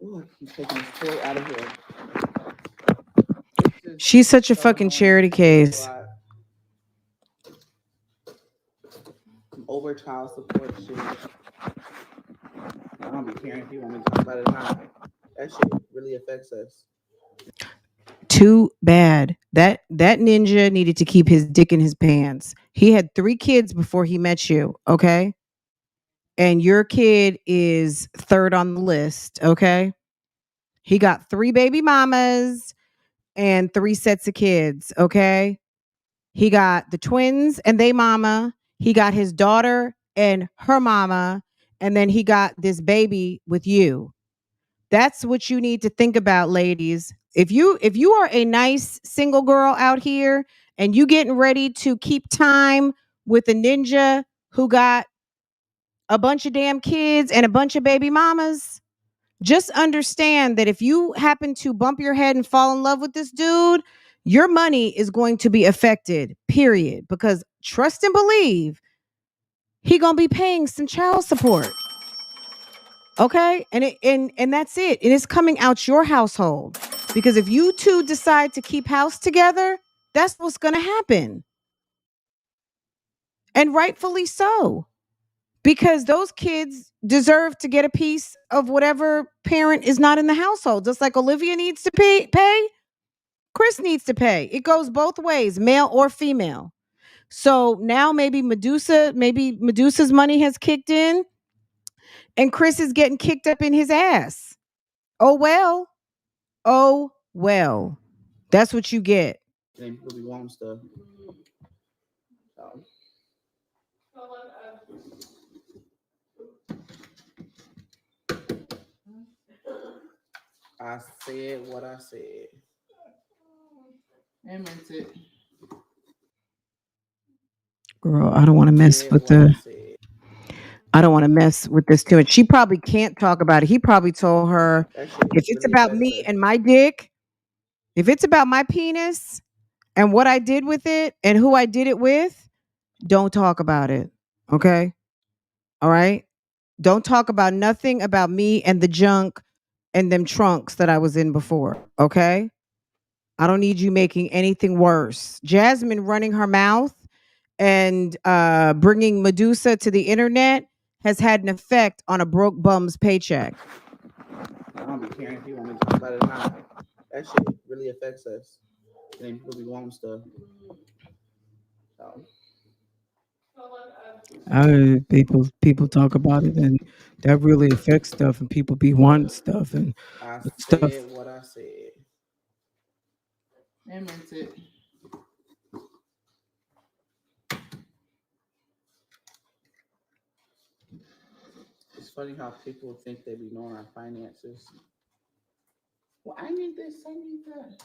ooh, I keep taking this toy out of here.
She's such a fucking charity case.
Over child support shit. I don't be caring if you want me to talk about it or not. That shit really affects us.
Too bad. That ninja needed to keep his dick in his pants. He had 3 kids before he met you, okay? And your kid is third on the list, okay? He got 3 baby mamas and 3 sets of kids, okay? He got the twins and they mama. He got his daughter and her mama. And then he got this baby with you. That's what you need to think about, ladies. If you are a nice single girl out here and you getting ready to keep time with a ninja who got a bunch of damn kids and a bunch of baby mamas, just understand that if you happen to bump your head and fall in love with this dude, your money is going to be affected, period. Because trust and believe, he gonna be paying some child support. Okay? And that's it. And it's coming out your household. Because if you two decide to keep house together, that's what's gonna happen. And rightfully so. Because those kids deserve to get a piece of whatever parent is not in the household. Just like Olivia needs to pay, Chris needs to pay. It goes both ways, male or female. So now maybe Medusa's money has kicked in and Chris is getting kicked up in his ass. Oh well. Oh well. That's what you get.
And people be wanting stuff. So. I said what I said. I meant it.
Girl, I don't want to mess with the I don't want to mess with this too much. She probably can't talk about it. He probably told her,
That shit
if it's
really
about
affects
me
us.
and my dick, if it's about my penis and what I did with it and who I did it with, don't talk about it. Okay? All right? Don't talk about nothing about me and the junk and them trunks that I was in before. Okay? I don't need you making anything worse. Jasmine running her mouth and bringing Medusa to the internet has had an effect on a broke bum's paycheck.
I don't be caring if you want me to talk about it or not. That shit really affects us. And then people be wanting stuff. So
People talk about it, and that really affects stuff, and people be wanting stuff and
I
stuff.
said what I said. And meant it. It's funny how people think they be knowing our finances. Well, I need this, I need that.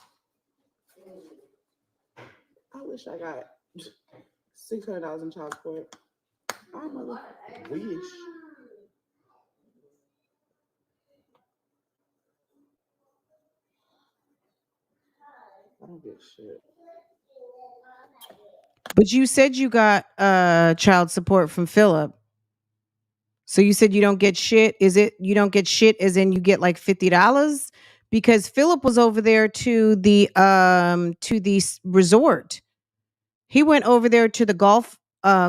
I wish I got $600 in child support. I mother wish. I don't get shit.
But you said you got child support from Philip. So you said you don't get shit. Is it you don't get shit as in you get like $50? Because Philip was over there to the resort. He went over there to the golf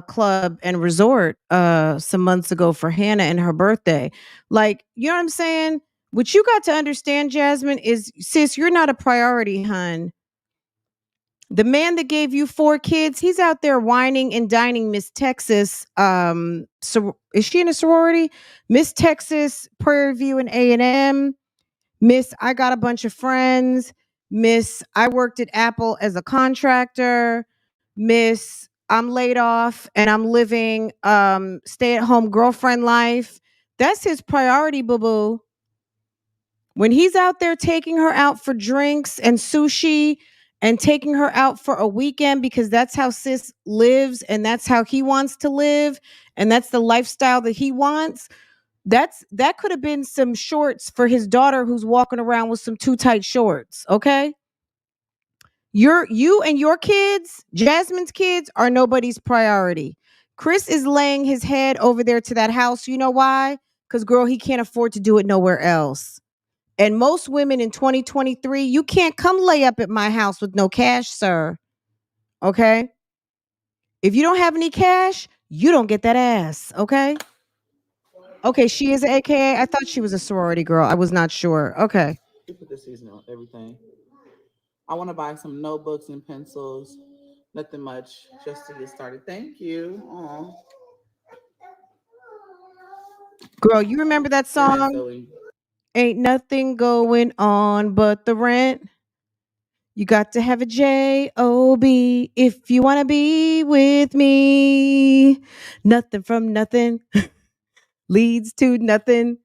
club and resort some months ago for Hannah and her birthday. Like, you know what I'm saying? What you got to understand, Jasmine, is sis, you're not a priority, hun. The man that gave you 4 kids, he's out there whining and dining Miss Texas. So is she in a sorority? Miss Texas, Prairie View and A&M. Miss, I got a bunch of friends. Miss, I worked at Apple as a contractor. Miss, I'm laid off and I'm living stay-at-home girlfriend life. That's his priority, boo-boo. When he's out there taking her out for drinks and sushi and taking her out for a weekend because that's how sis lives and that's how he wants to live and that's the lifestyle that he wants, that could have been some shorts for his daughter who's walking around with some too tight shorts, okay? You and your kids, Jasmine's kids, are nobody's priority. Chris is laying his head over there to that house. You know why? Because girl, he can't afford to do it nowhere else. And most women in 2023, you can't come lay up at my house with no cash, sir. Okay? If you don't have any cash, you don't get that ass. Okay? Okay, she is an AKA. I thought she was a sorority girl. I was not sure. Okay.
You put the season on everything. I want to buy some notebooks and pencils. Nothing much, just to get started. Thank you. Aw.
Girl, you remember that
Say that,
song?
Zoe.
Ain't nothing going on but the rent. You got to have a J-O-B if you want to be with me. Nothing from nothing leads to nothing.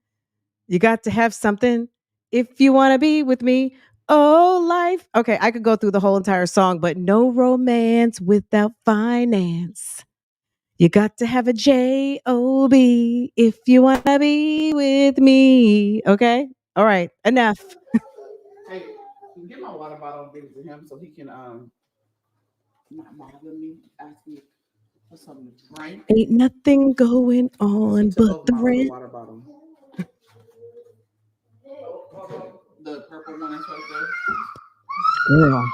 You got to have something if you want to be with me. Oh, life. Okay, I could go through the whole entire song, but no romance without finance. You got to have a J-O-B if you want to be with me. Okay? All right, enough.
Hey, get my water bottle and give it to him so he can not bother me. Ask me for something to drink.
Ain't nothing going
Because he
on
took
but
over
the
my other
rent.
water bottle. The purple one is right there.
Girl.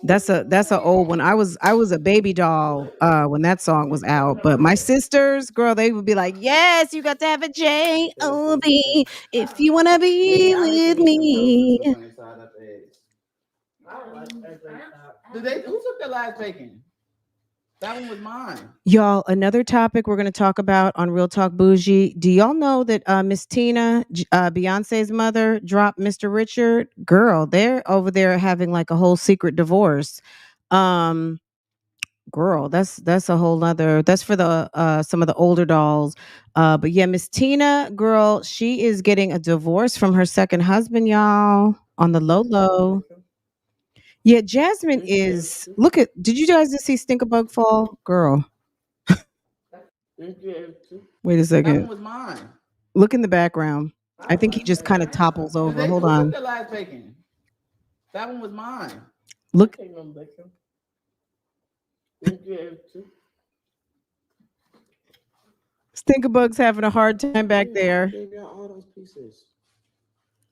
That's a old one. I was a baby doll when that song was out. But my sisters, girl, they would be like, "Yes, you got to have a J-O-B if you wanna be
Mimi, I make you
with
me some toast
me."
with sunny side up eggs. Did they? Who took the last bacon? That one was mine.
Y'all, another topic we're gonna talk about on Real Talk Bougie. Do y'all know that Miss Tina, Beyonce's mother, dropped Mr. Richard? Girl, they're over there having like a whole secret divorce. Um, Girl, that's a whole nother, that's for the some of the older dolls. But yeah, Miss Tina, girl, she is getting a divorce from her second husband, y'all, on the low low. Yeah, Jasmine is, look at, did you guys just see Stinkabug fall? Girl. Wait a
That
second.
one was mine.
Look in the background. I think he just kind of topples over. Hold on.
The last bacon. That one was mine.
Look. Stinkerbug's having a hard time back there.
I gave y'all all those pieces.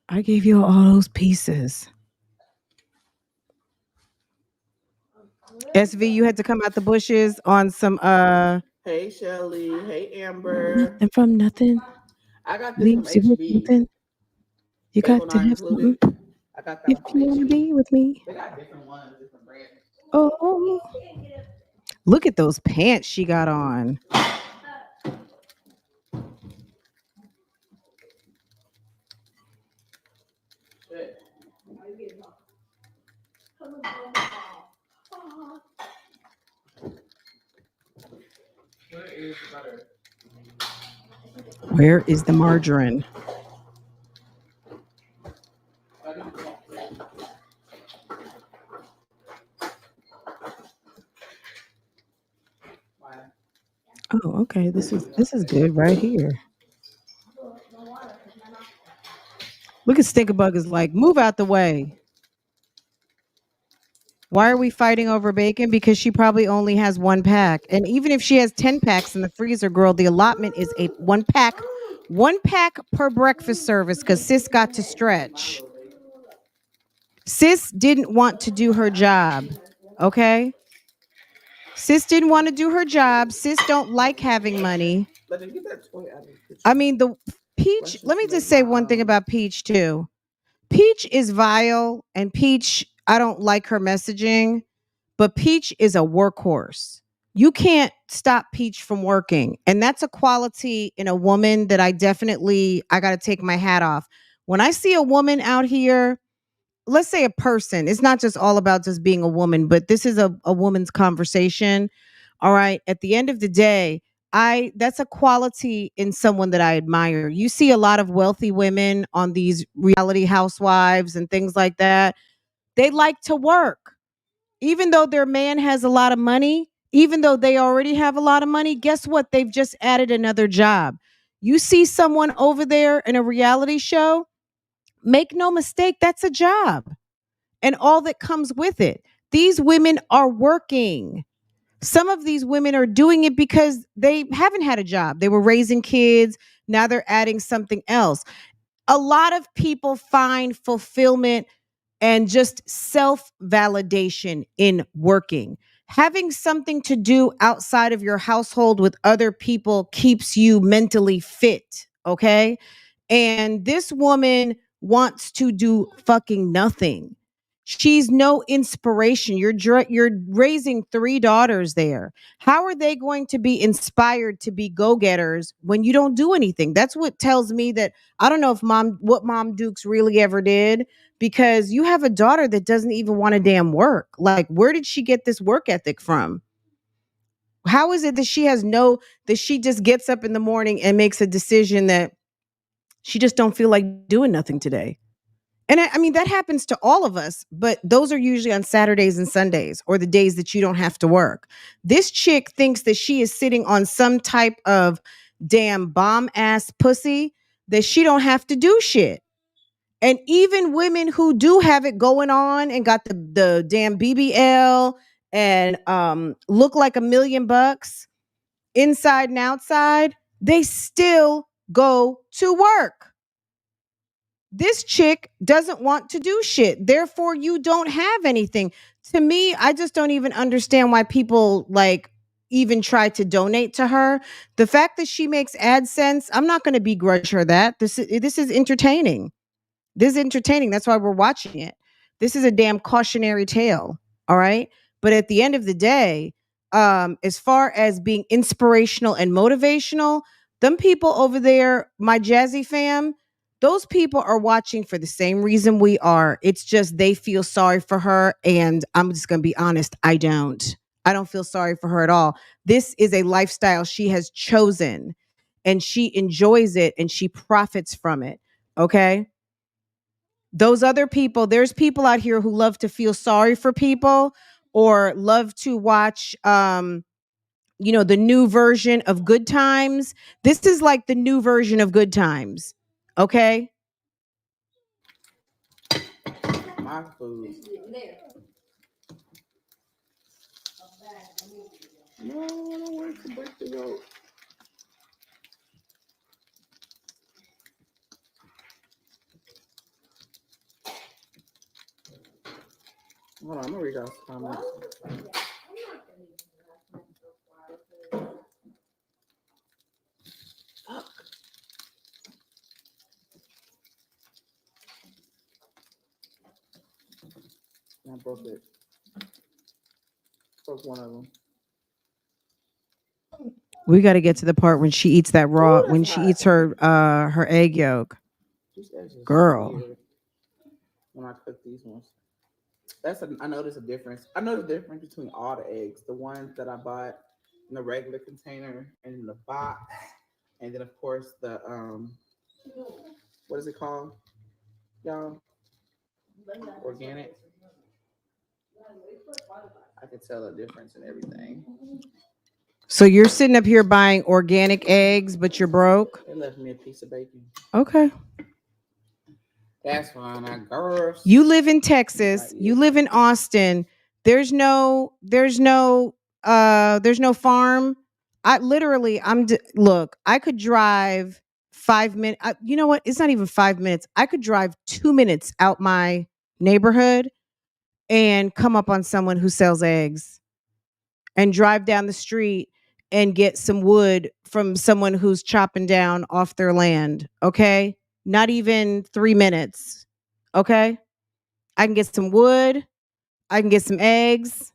I gave you all those pieces. SV, you had to come out the bushes on some
Hey Shelly. Hey Amber.
nothing from nothing.
I got this from
Leaves you with
HB.
nothing. You got
Bagel
to
not
have
included.
something
I got that
if
one from
you want to
HB.
be with me.
They got different ones, different brands.
Oh, look at those pants she got on.
Where is the butter?
Where is the margarine? Oh, okay. This is good right here. Look at Stinkerbug is like, move out the way. Why are we fighting over bacon? Because she probably only has one pack. And even if she has 10 packs in the freezer, girl, the allotment is a one pack per breakfast service because sis got to stretch. Sis didn't want to do her job. Okay? Sis didn't want to do her job. Sis don't like having money. I mean, the Peach, let me just say one thing about Peach too. Peach is vile and Peach, I don't like her messaging, but Peach is a workhorse. You can't stop Peach from working. And that's a quality in a woman that I got to take my hat off. When I see a woman out here, let's say a person, it's not just all about just being a woman, but this is a woman's conversation. All right. At the end of the day, that's a quality in someone that I admire. You see a lot of wealthy women on these reality housewives and things like that. They like to work. Even though their man has a lot of money, even though they already have a lot of money, guess what? They've just added another job. You see someone over there in a reality show, make no mistake, that's a job and all that comes with it. These women are working. Some of these women are doing it because they haven't had a job. They were raising kids. Now they're adding something else. A lot of people find fulfillment and just self validation in working. Having something to do outside of your household with other people keeps you mentally fit. Okay. And this woman wants to do fucking nothing. She's no inspiration. You're raising 3 daughters there. How are they going to be inspired to be go-getters when you don't do anything? That's what tells me that I don't know if what Mom Dukes really ever did, because you have a daughter that doesn't even want to damn work. Like, where did she get this work ethic from? How is it that she just gets up in the morning and makes a decision that she just don't feel like doing nothing today? And I mean, that happens to all of us, but those are usually on Saturdays and Sundays or the days that you don't have to work. This chick thinks that she is sitting on some type of damn bomb ass pussy that she don't have to do shit. And even women who do have it going on and got the damn BBL and look like $1,000,000 inside and outside, they still go to work. This chick doesn't want to do shit. Therefore, you don't have anything. To me, I just don't even understand why people like even try to donate to her. The fact that she makes AdSense, I'm not going to begrudge her that. This is entertaining. This is entertaining. That's why we're watching it. This is a damn cautionary tale. All right. But at the end of the day, as far as being inspirational and motivational, them people over there, my Jazzy fam, those people are watching for the same reason we are. It's just they feel sorry for her. And I'm just going to be honest, I don't. I don't feel sorry for her at all. This is a lifestyle she has chosen and she enjoys it and she profits from it. Okay. Those other people, there's people out here who love to feel sorry for people or love to watch the new version of Good Times. This is like the new version of Good Times. Okay?
My food. No, I don't want to break the yolk. Hold on, I'm gonna read y'all's comments. I broke it. Broke one of them.
We got to get to the part when she eats that raw,
Ooh, that's
when she
hot.
eats her egg yolk.
These eggs are
Girl.
weird when I cook these ones. I noticed a difference. I know the difference between all the eggs. The ones that I bought in the regular container and in the box. And then of course the what is it called? Y'all? Organic. I could tell the difference in everything.
So you're sitting up here buying organic eggs, but you're broke?
They left me a piece of bacon.
Okay.
That's fine, I girls.
You live in Texas. You live in Austin. There's no farm. Look, I could drive 5 minutes. You know what? It's not even 5 minutes. I could drive 2 minutes out my neighborhood and come up on someone who sells eggs, and drive down the street and get some wood from someone who's chopping down off their land. Okay. Not even 3 minutes. Okay. I can get some wood. I can get some eggs.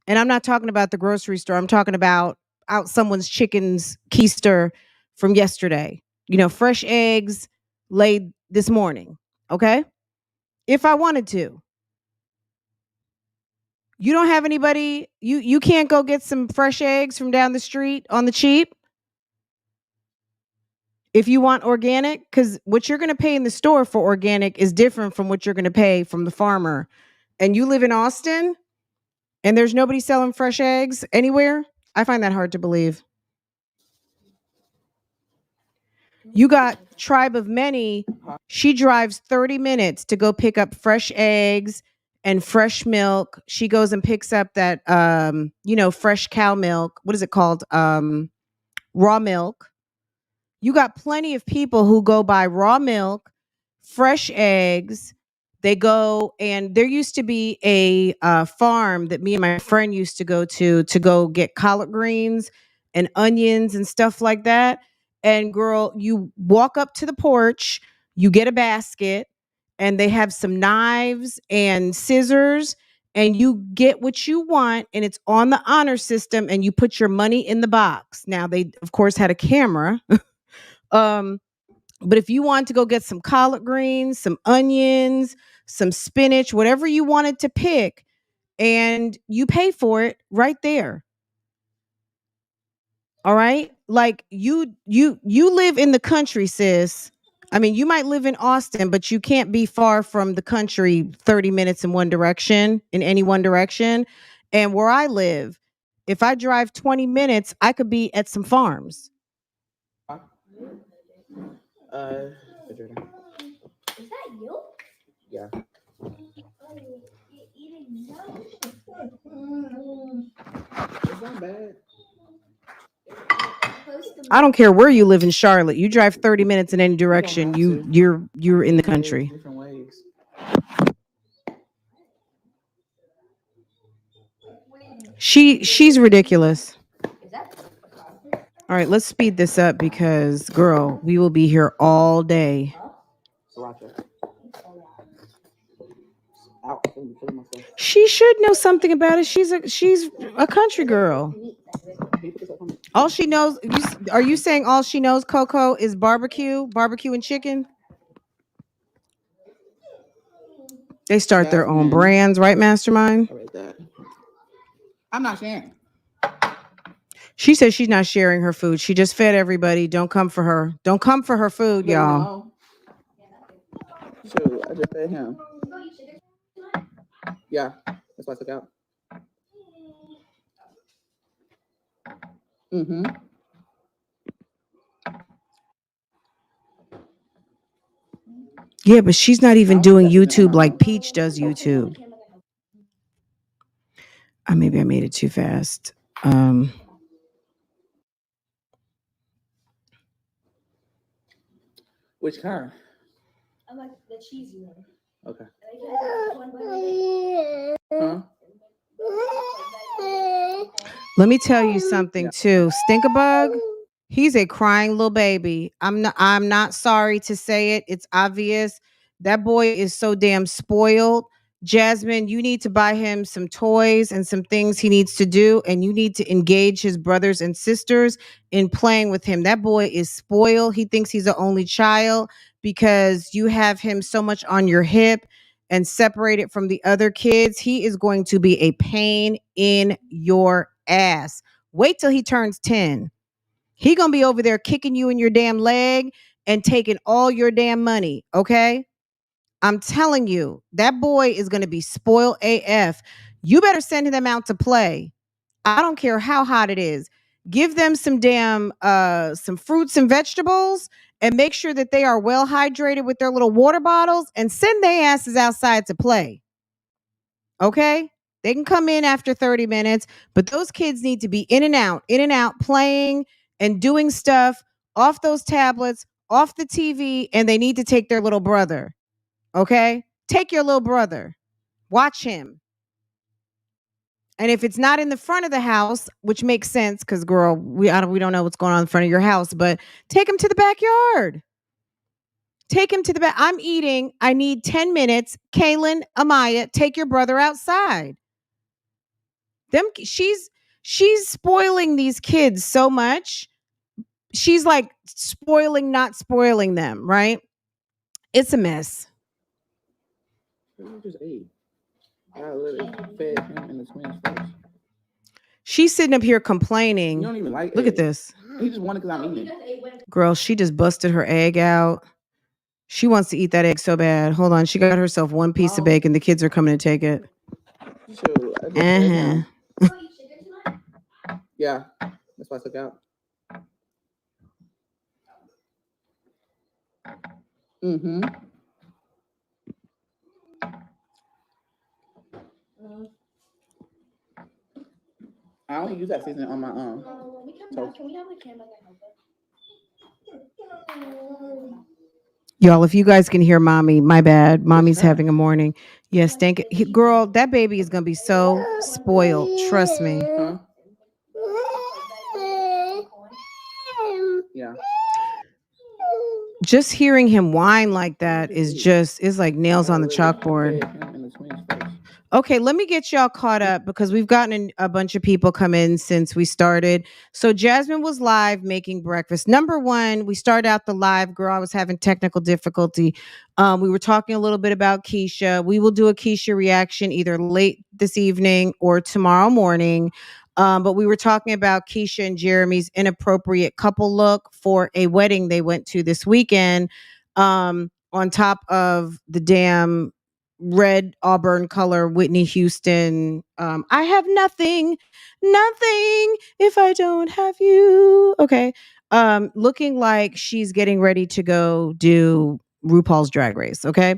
And I'm not talking about the grocery store. I'm talking about out someone's chicken's keister from yesterday. Fresh eggs laid this morning. Okay. If I wanted to. You don't have anybody, you can't go get some fresh eggs from down the street on the cheap if you want organic, because what you're going to pay in the store for organic is different from what you're going to pay from the farmer. And you live in Austin and there's nobody selling fresh eggs anywhere? I find that hard to believe. You got Tribe of Many. She drives 30 minutes to go pick up fresh eggs and fresh milk. She goes and picks up that fresh cow milk. What is it called? Raw milk. You got plenty of people who go buy raw milk, fresh eggs. They go, and there used to be a farm that me and my friend used to go get collard greens and onions and stuff like that. And girl, you walk up to the porch, you get a basket, and they have some knives and scissors, and you get what you want, and it's on the honor system, and you put your money in the box. Now, they, of course, had a camera. But if you want to go get some collard greens, some onions, some spinach, whatever you wanted to pick, and you pay for it right there. All right? Like you live in the country, sis. I mean, you might live in Austin, but you can't be far from the country 30 minutes in any one direction. And where I live, if I drive 20 minutes, I could be at some farms.
Is that yolk?
Yeah.
Oh, you're eating yolk.
It's not bad.
I don't care where you live in Charlotte. You drive 30 minutes in any direction, you're in the country.
Different ways.
She's ridiculous. All right, let's speed this up because girl, we will be here all day. She should know something about it. She's a country girl. All she knows, are you saying all she knows, Coco, is barbecue and chicken? They start their own brands, right, Mastermind?
I'm not sharing.
She says she's not sharing her food. She just fed everybody. Don't come for her. Don't come for her food, y'all.
Shoot, I just fed him. Yeah, that's what I took out. Mm-hmm.
Yeah, but she's not even doing YouTube like Peach does YouTube. Maybe I made it too fast.
Which kind?
I like the cheesy one.
Okay.
Huh?
Let me tell you something too. Stinkabug, he's a crying little baby. I'm not sorry to say it. It's obvious. That boy is so damn spoiled. Jasmine, you need to buy him some toys and some things he needs to do, and you need to engage his brothers and sisters in playing with him. That boy is spoiled. He thinks he's the only child because you have him so much on your hip and separated from the other kids. He is going to be a pain in your ass. Wait till he turns 10. He gonna be over there kicking you in your damn leg and taking all your damn money. Okay, I'm telling you, that boy is gonna be spoiled AF. You better send them out to play. I don't care how hot it is. Give them some damn some fruits and vegetables, and make sure that they are well hydrated with their little water bottles, and send their asses outside to play. Okay? They can come in after 30 minutes, but those kids need to be in and out, playing and doing stuff off those tablets, off the TV, and they need to take their little brother. Okay? Take your little brother. Watch him. And if it's not in the front of the house, which makes sense because, girl, we don't know what's going on in front of your house, but take him to the backyard. Take him to the back. I'm eating. I need 10 minutes. Kaylin, Amaya, take your brother outside. She's spoiling these kids so much. She's like spoiling, not spoiling them, right? It's a mess.
You just ate. I literally fed him in the twins first.
She's sitting up here complaining.
You don't even like
Look
eggs.
at this.
He just wanted because I'm eating.
Girl, she just busted her egg out. She wants to eat that egg so bad. Hold on. She got herself one piece of bacon. The kids are coming to take it.
Uh-huh. Yeah, that's why I took out. Mm-hmm. I only use that seasoning on my toast.
Can we have a camera that help us?
Y'all, if you guys can hear mommy, my bad. Mommy's having a morning. Yes, thank you. Girl, that baby is going to be so spoiled. Trust me.
Huh? Yeah.
Just hearing him whine like that is like nails on the chalkboard. Okay, let me get y'all caught up because we've gotten a bunch of people come in since we started. So Jasmine was live making breakfast. Number one, we started out the live. Girl, I was having technical difficulty. We were talking a little bit about Keisha. We will do a Keisha reaction either late this evening or tomorrow morning. But we were talking about Keisha and Jeremy's inappropriate couple look for a wedding they went to this weekend. On top of the damn red auburn color Whitney Houston. I have nothing if I don't have you. Okay. Looking like she's getting ready to go do RuPaul's Drag Race. Okay.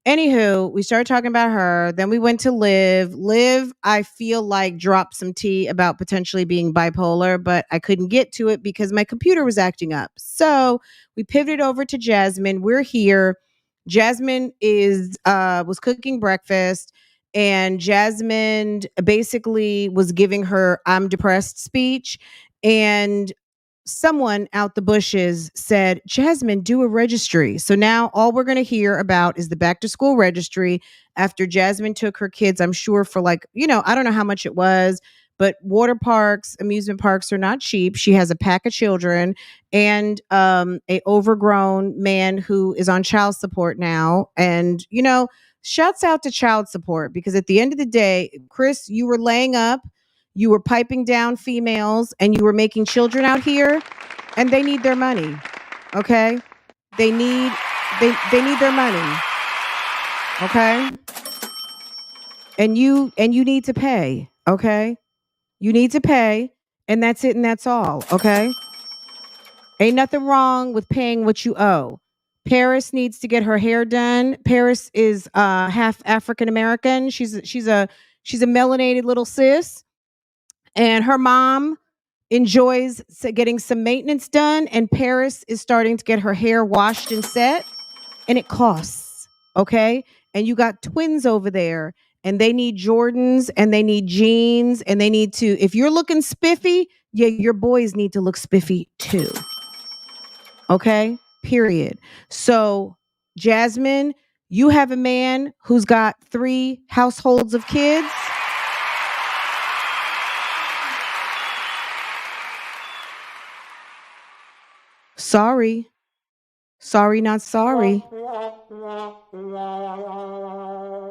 Anywho, we started talking about her. Then we went to Liv. Liv, I feel like dropped some tea about potentially being bipolar, but I couldn't get to it because my computer was acting up. So we pivoted over to Jasmine. We're here. Jasmine was cooking breakfast, and Jasmine basically was giving her "I'm depressed" speech, and someone out the bushes said, Jasmine, do a registry. So now all we're going to hear about is the back to school registry after Jasmine took her kids, I'm sure for like, I don't know how much it was, but water parks, amusement parks are not cheap. She has a pack of children and a overgrown man who is on child support now. And, shouts out to child support because at the end of the day, Chris, you were laying up, you were piping down females, and you were making children out here, and they need their money. Okay? They need their money. Okay? And you need to pay. Okay? You need to pay. And that's it and that's all, okay? Ain't nothing wrong with paying what you owe. Paris needs to get her hair done. Paris is half African American. She's a melanated little sis, and her mom enjoys getting some maintenance done, and Paris is starting to get her hair washed and set, and it costs, okay? And you got twins over there, and they need Jordans, and they need jeans, and they need to, if you're looking spiffy, yeah, your boys need to look spiffy too. Okay? Period. So, Jasmine, you have a man who's got 3 households of kids. Sorry. Sorry, not sorry.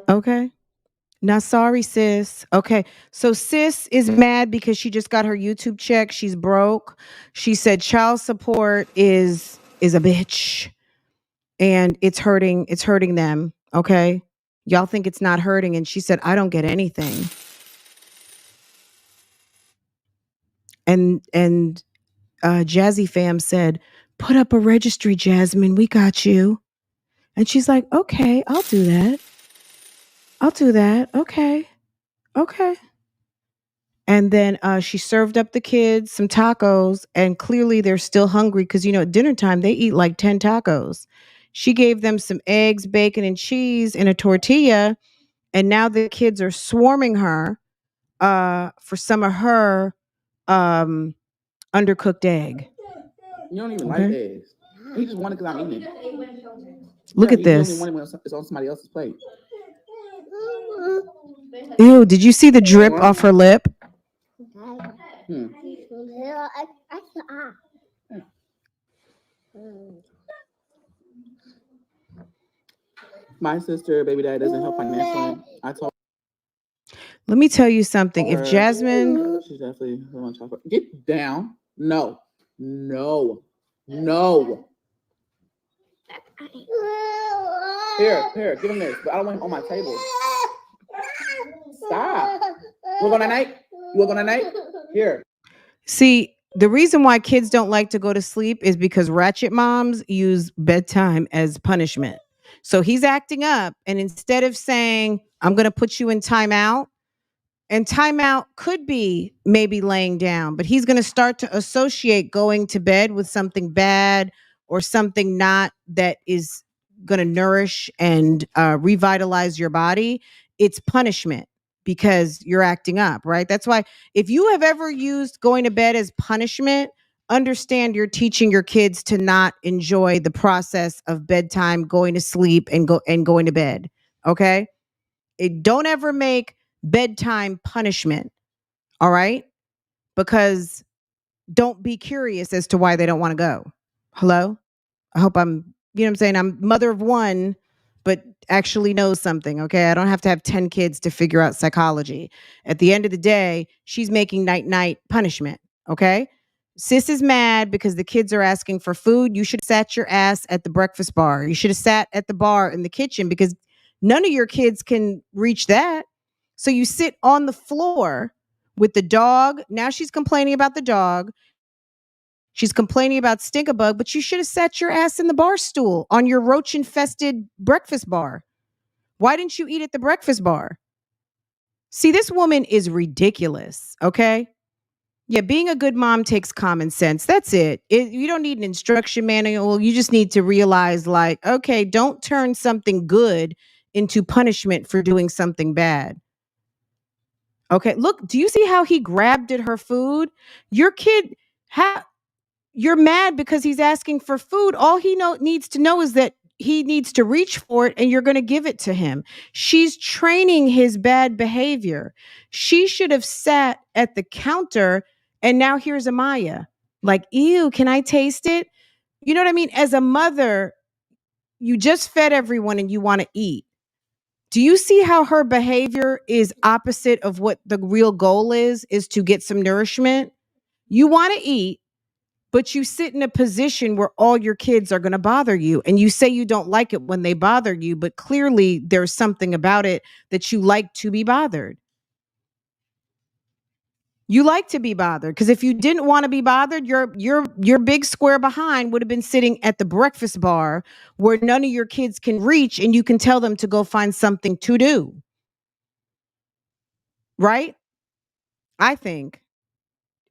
Okay. Not sorry, sis. Okay. So sis is mad because she just got her YouTube check. She's broke. She said child support is a bitch and it's hurting them. Okay. Y'all think it's not hurting. And she said, I don't get anything. And Jazzy Fam said, put up a registry, Jasmine. We got you. And she's like, okay, I'll do that. I'll do that. Okay. Okay. And then she served up the kids some tacos, and clearly they're still hungry because, at dinner time, they eat like 10 tacos. She gave them some eggs, bacon, and cheese in a tortilla, and now the kids are swarming her for some of her undercooked egg.
You don't even like eggs. He just wanted because I'm eating.
Look at
He
this.
only wanted when it's on somebody else's plate.
Ew, did you see the drip off her lip?
My sister, baby dad doesn't help financially. I told
Let me tell you something. If
her,
Jasmine,
she's definitely on chocolate. Get down. No. Here, give him this. But I don't want him on my table. Stop. You want to go night? You want to go night? Here.
see, the reason why kids don't like to go to sleep is because ratchet moms use bedtime as punishment. So he's acting up, and instead of saying, I'm going to put you in timeout, and timeout could be maybe laying down, but he's going to start to associate going to bed with something bad or something not that is going to nourish and revitalize your body. It's punishment because you're acting up, right? That's why if you have ever used going to bed as punishment, understand you're teaching your kids to not enjoy the process of bedtime, going to sleep and going to bed. Okay? Don't ever make bedtime punishment. All right? Because don't be curious as to why they don't want to go. Hello? I hope you know what I'm saying? I'm mother of one, but actually knows something. Okay. I don't have to have 10 kids to figure out psychology. At the end of the day, she's making night punishment. Okay. Sis is mad because the kids are asking for food. You should have sat your ass at the breakfast bar. You should have sat at the bar in the kitchen because none of your kids can reach that. So you sit on the floor with the dog. Now she's complaining about the dog. She's complaining about stink-a-bug, but you should have sat your ass in the bar stool on your roach-infested breakfast bar. Why didn't you eat at the breakfast bar? See, this woman is ridiculous, okay? Yeah, being a good mom takes common sense. That's it. You don't need an instruction manual. You just need to realize, like, okay, don't turn something good into punishment for doing something bad. Okay, look, do you see how he grabbed at her food? Your kid, you're mad because he's asking for food. All he needs to know is that he needs to reach for it and you're going to give it to him. She's training his bad behavior. She should have sat at the counter and now here's Amaya. Like, ew, can I taste it? You know what I mean? As a mother, you just fed everyone and you want to eat. Do you see how her behavior is opposite of what the real goal is to get some nourishment? You want to eat, but you sit in a position where all your kids are going to bother you. And you say you don't like it when they bother you, but clearly there's something about it that you like to be bothered. You like to be bothered because if you didn't want to be bothered, your big square behind would have been sitting at the breakfast bar where none of your kids can reach and you can tell them to go find something to do. Right? I think.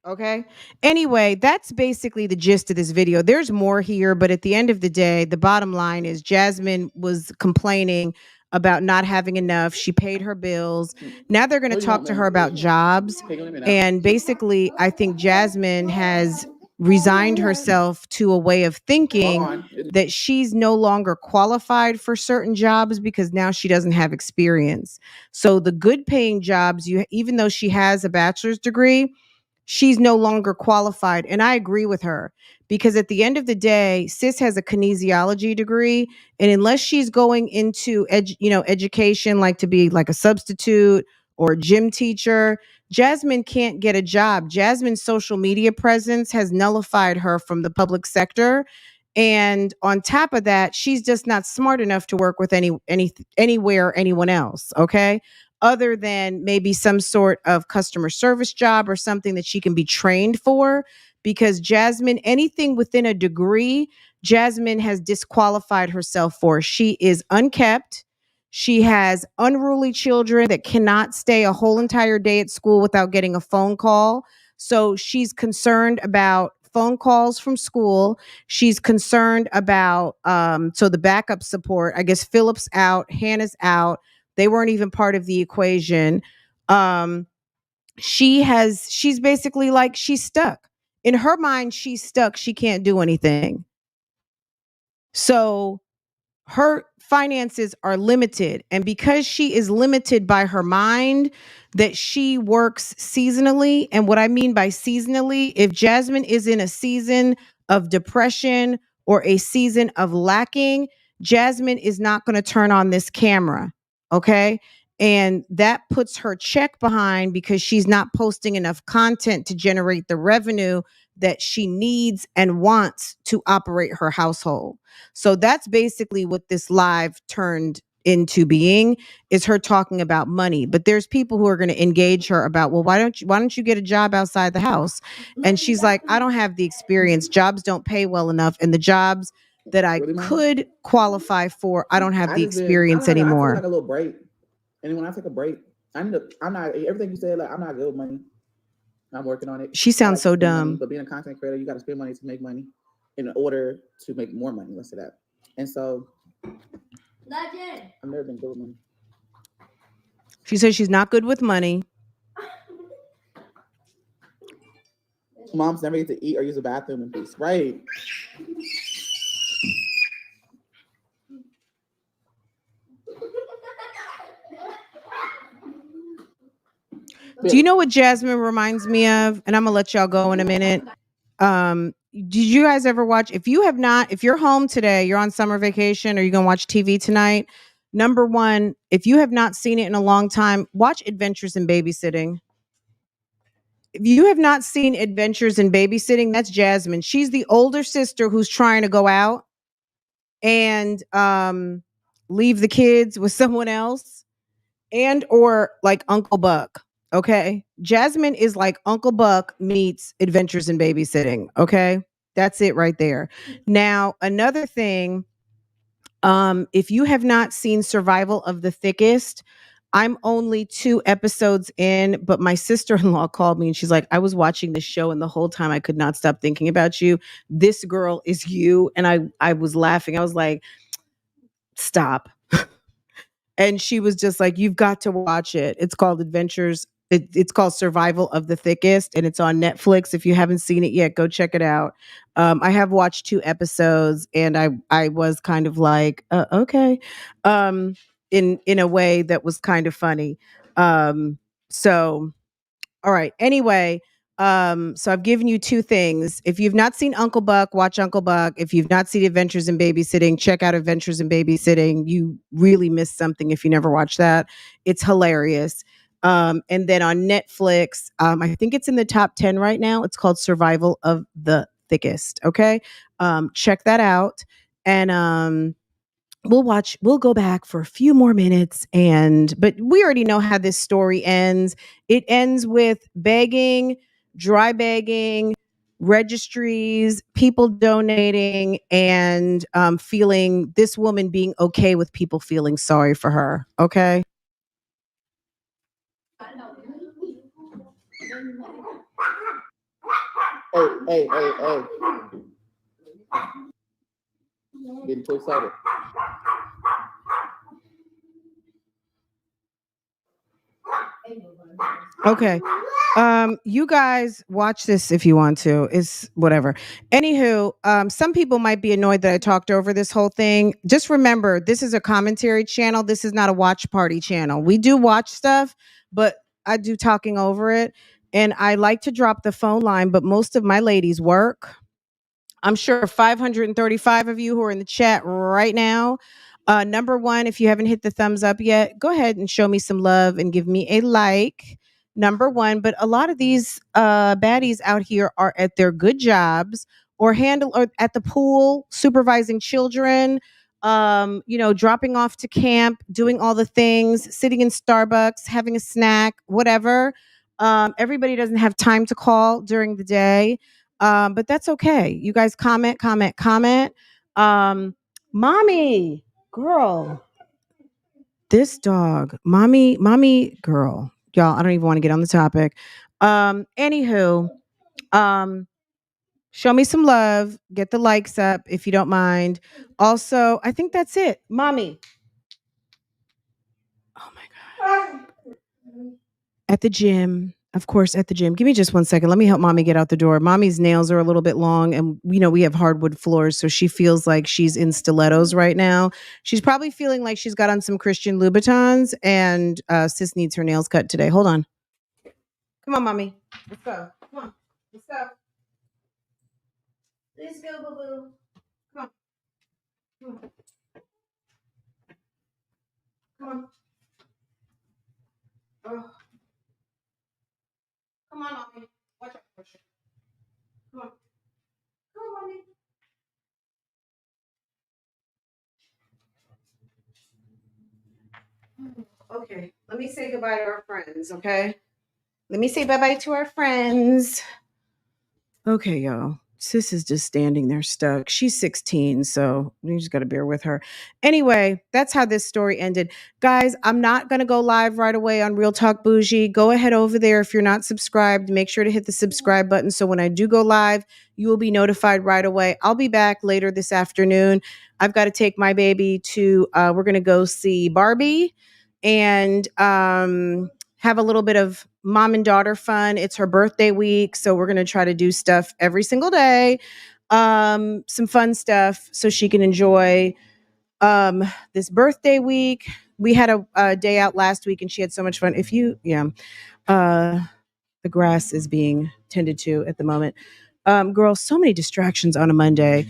Okay. Anyway, that's basically the gist of this video. There's more here, but at the end of the day, the bottom line is Jasmine was complaining about not having enough. She paid her bills. Now they're going to
What do you
talk
want,
to
man?
her about jobs.
Hey, go let me know.
And basically, I think Jasmine has resigned herself to a way of
Hold
thinking
on.
that she's no longer qualified for certain jobs because now she doesn't have experience. So the good paying jobs, even though she has a bachelor's degree, she's no longer qualified. And I agree with her because at the end of the day, sis has a kinesiology degree. And unless she's going into education, like to be like a substitute or a gym teacher, Jasmine can't get a job. Jasmine's social media presence has nullified her from the public sector. And on top of that, she's just not smart enough to work with anywhere anyone else. Okay, other than maybe some sort of customer service job or something that she can be trained for. Because Jasmine, anything within a degree, Jasmine has disqualified herself for. She is unkept. She has unruly children that cannot stay a whole entire day at school without getting a phone call. So she's concerned about phone calls from school. She's concerned about so the backup support. I guess Philip's out, Hannah's out. They weren't even part of the equation. Um, she's basically like she's stuck. In her mind, she's stuck. She can't do anything. So her finances are limited. And because she is limited by her mind, that she works seasonally. And what I mean by seasonally, if Jasmine is in a season of depression or a season of lacking, Jasmine is not going to turn on this camera. Okay. And that puts her check behind because she's not posting enough content to generate the revenue that she needs and wants to operate her household. So that's basically what this live turned into being, is her talking about money. But there's people who are going to engage her about, well, why don't you get a job outside the house? And she's like, I don't have the experience. Jobs don't pay well enough. And the jobs that I
Really, Mom?
could qualify for, I don't have
I
the
just been,
experience
I took
anymore.
like a little break. And when I take a break, I'm not everything you said, like I'm not good with money. I'm working on it.
She
I
sounds
like
so
to spend money,
dumb.
but being a content creator, you got to spend money to make money in order to make more money. Let's say that. And so I've never been good with money.
She says she's not good with money.
Moms never get to eat or use a bathroom in peace. Right.
Do you know what Jasmine reminds me of? And I'm gonna let y'all go in a minute. Did you guys ever watch? If you have not, if you're home today, you're on summer vacation, or you're gonna watch TV tonight. Number one, if you have not seen it in a long time, watch Adventures in Babysitting. If you have not seen Adventures in Babysitting, that's Jasmine. She's the older sister who's trying to go out and leave the kids with someone else, and or like Uncle Buck. Okay. Jasmine is like Uncle Buck meets Adventures in Babysitting. Okay. That's it right there. Now, another thing, if you have not seen Survival of the Thickest, I'm only 2 episodes in, but my sister-in-law called me and she's like, I was watching this show and the whole time I could not stop thinking about you. This girl is you. And I was laughing. I was like, stop. And she was just like, you've got to watch it. It's called it's called Survival of the Thickest, and it's on Netflix. If you haven't seen it yet, go check it out. I have watched 2 episodes, and I was kind of like, okay, in a way that was kind of funny. So all right. Anyway, so I've given you 2 things. If you've not seen Uncle Buck, watch Uncle Buck. If you've not seen Adventures in Babysitting, check out Adventures in Babysitting. You really missed something if you never watched that. It's hilarious. And then on Netflix, I think it's in the top 10 right now. It's called Survival of the Thickest. Okay. Check that out. And we'll go back for a few more minutes, but we already know how this story ends. It ends with begging, dry begging, registries, people donating, and feeling this woman being okay with people feeling sorry for her. Okay.
Hey. Getting too excited.
Okay. You guys watch this if you want to. It's whatever. Anywho, some people might be annoyed that I talked over this whole thing. Just remember, this is a commentary channel. This is not a watch party channel. We do watch stuff, but I do talking over it. And I like to drop the phone line, but most of my ladies work. I'm sure 535 of you who are in the chat right now. Number one, if you haven't hit the thumbs up yet, go ahead and show me some love and give me a like. Number one, but a lot of these baddies out here are at their good jobs or at the pool, supervising children, dropping off to camp, doing all the things, sitting in Starbucks, having a snack, whatever. Everybody doesn't have time to call during the day. But that's okay. You guys comment. Mommy, girl, this dog, mommy, girl, y'all. I don't even want to get on the topic. Anywho, um, show me some love. Get the likes up if you don't mind. Also, I think that's it, mommy. Oh my god. At the gym. Of course, at the gym. Give me just 1 second. Let me help mommy get out the door. Mommy's nails are a little bit long, and we have hardwood floors, so she feels like she's in stilettos right now. She's probably feeling like she's got on some Christian Louboutins, and sis needs her nails cut today. Hold on. Come on, mommy. Let's go. Come on. Let's go. Let's go, boo boo. Come on. Come on. Come on. Oh. Come on, mommy. Watch out. Come on. Come on, mommy. Okay, let me say goodbye to our friends, okay? Let me say bye-bye to our friends. Okay, y'all. Sis is just standing there stuck. She's 16, so you just got to bear with her. Anyway, that's how this story ended. Guys, I'm not going to go live right away on Real Talk Bougie. Go ahead over there. If you're not subscribed, make sure to hit the subscribe button so when I do go live, you will be notified right away. I'll be back later this afternoon. I've got to take my baby to, we're going to go see Barbie and have a little bit of mom and daughter fun. It's her birthday week, so we're going to try to do stuff every single day. Some fun stuff so she can enjoy this birthday week. We had a day out last week and she had so much fun. Uh, the grass is being tended to at the moment. Girl, so many distractions on a Monday.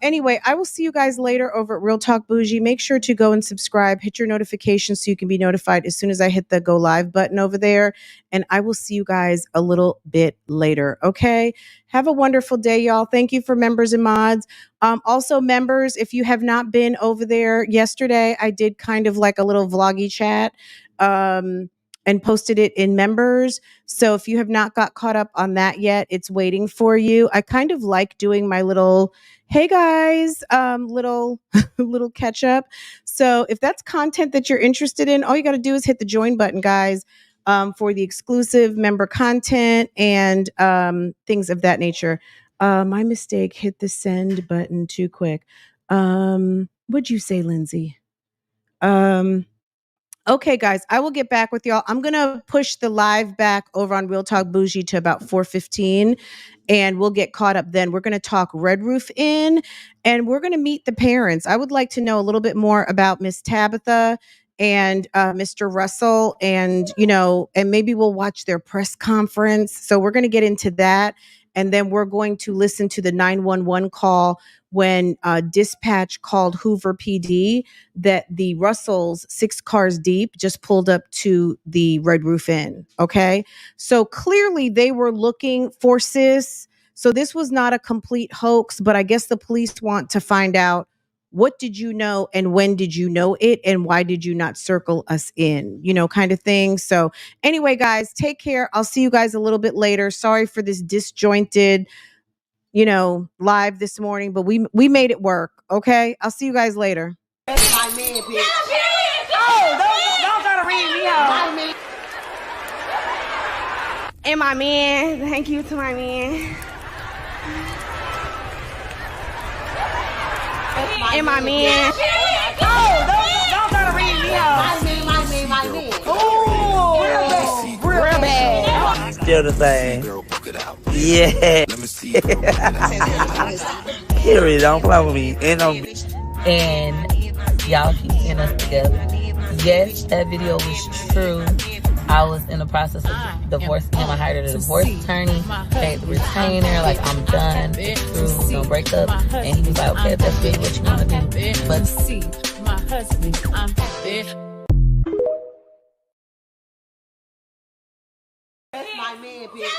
Anyway, I will see you guys later over at Real Talk Bougie. Make sure to go and subscribe, hit your notifications so you can be notified as soon as I hit the go live button over there. And I will see you guys a little bit later. Okay. Have a wonderful day, y'all. Thank you for members and mods. Also, members, if you have not been over there yesterday, I did kind of like a little vloggy chat. And posted it in members. So if you have not got caught up on that yet, it's waiting for you. I kind of like doing my little, hey guys, little little catch up. So if that's content that you're interested in, all you got to do is hit the join button, guys, for the exclusive member content and things of that nature. My mistake, hit the send button too quick. What'd you say, Lindsay? Okay, guys, I will get back with y'all. I'm gonna push the live back over on Real Talk Bougie to about 4:15, and we'll get caught up then. We're gonna talk Red Roof Inn, and we're gonna meet the parents. I would like to know a little bit more about Miss Tabitha and Mr. Russell, and and maybe we'll watch their press conference. So we're gonna get into that, and then we're going to listen to the 911 call when dispatch called Hoover PD that the Russells 6 cars deep just pulled up to the Red Roof Inn. Okay. So clearly they were looking for sis. So this was not a complete hoax, but I guess the police want to find out what did you know and when did you know it and why did you not circle us in, kind of thing. So anyway, guys, take care. I'll see you guys a little bit later. Sorry for this disjointed, live this morning, but we made it work. Okay, I'll see you guys later.
That's my man, bitch. Oh, don't try to read me out. And my man, thank you to my man. And my man. Oh, don't try to read me out. My man. Oh, real bad.
Still the same. Yeah. Period. Don't play with me.
And y'all keep seeing us together. Yes, that video was true. I was in the process of divorcing him. I hired a divorce attorney, paid the retainer, like I'm done, it's through, no breakup. And he was like, okay, if that's really what you want to do. But see, my husband, I'm there. That's my man, bitch.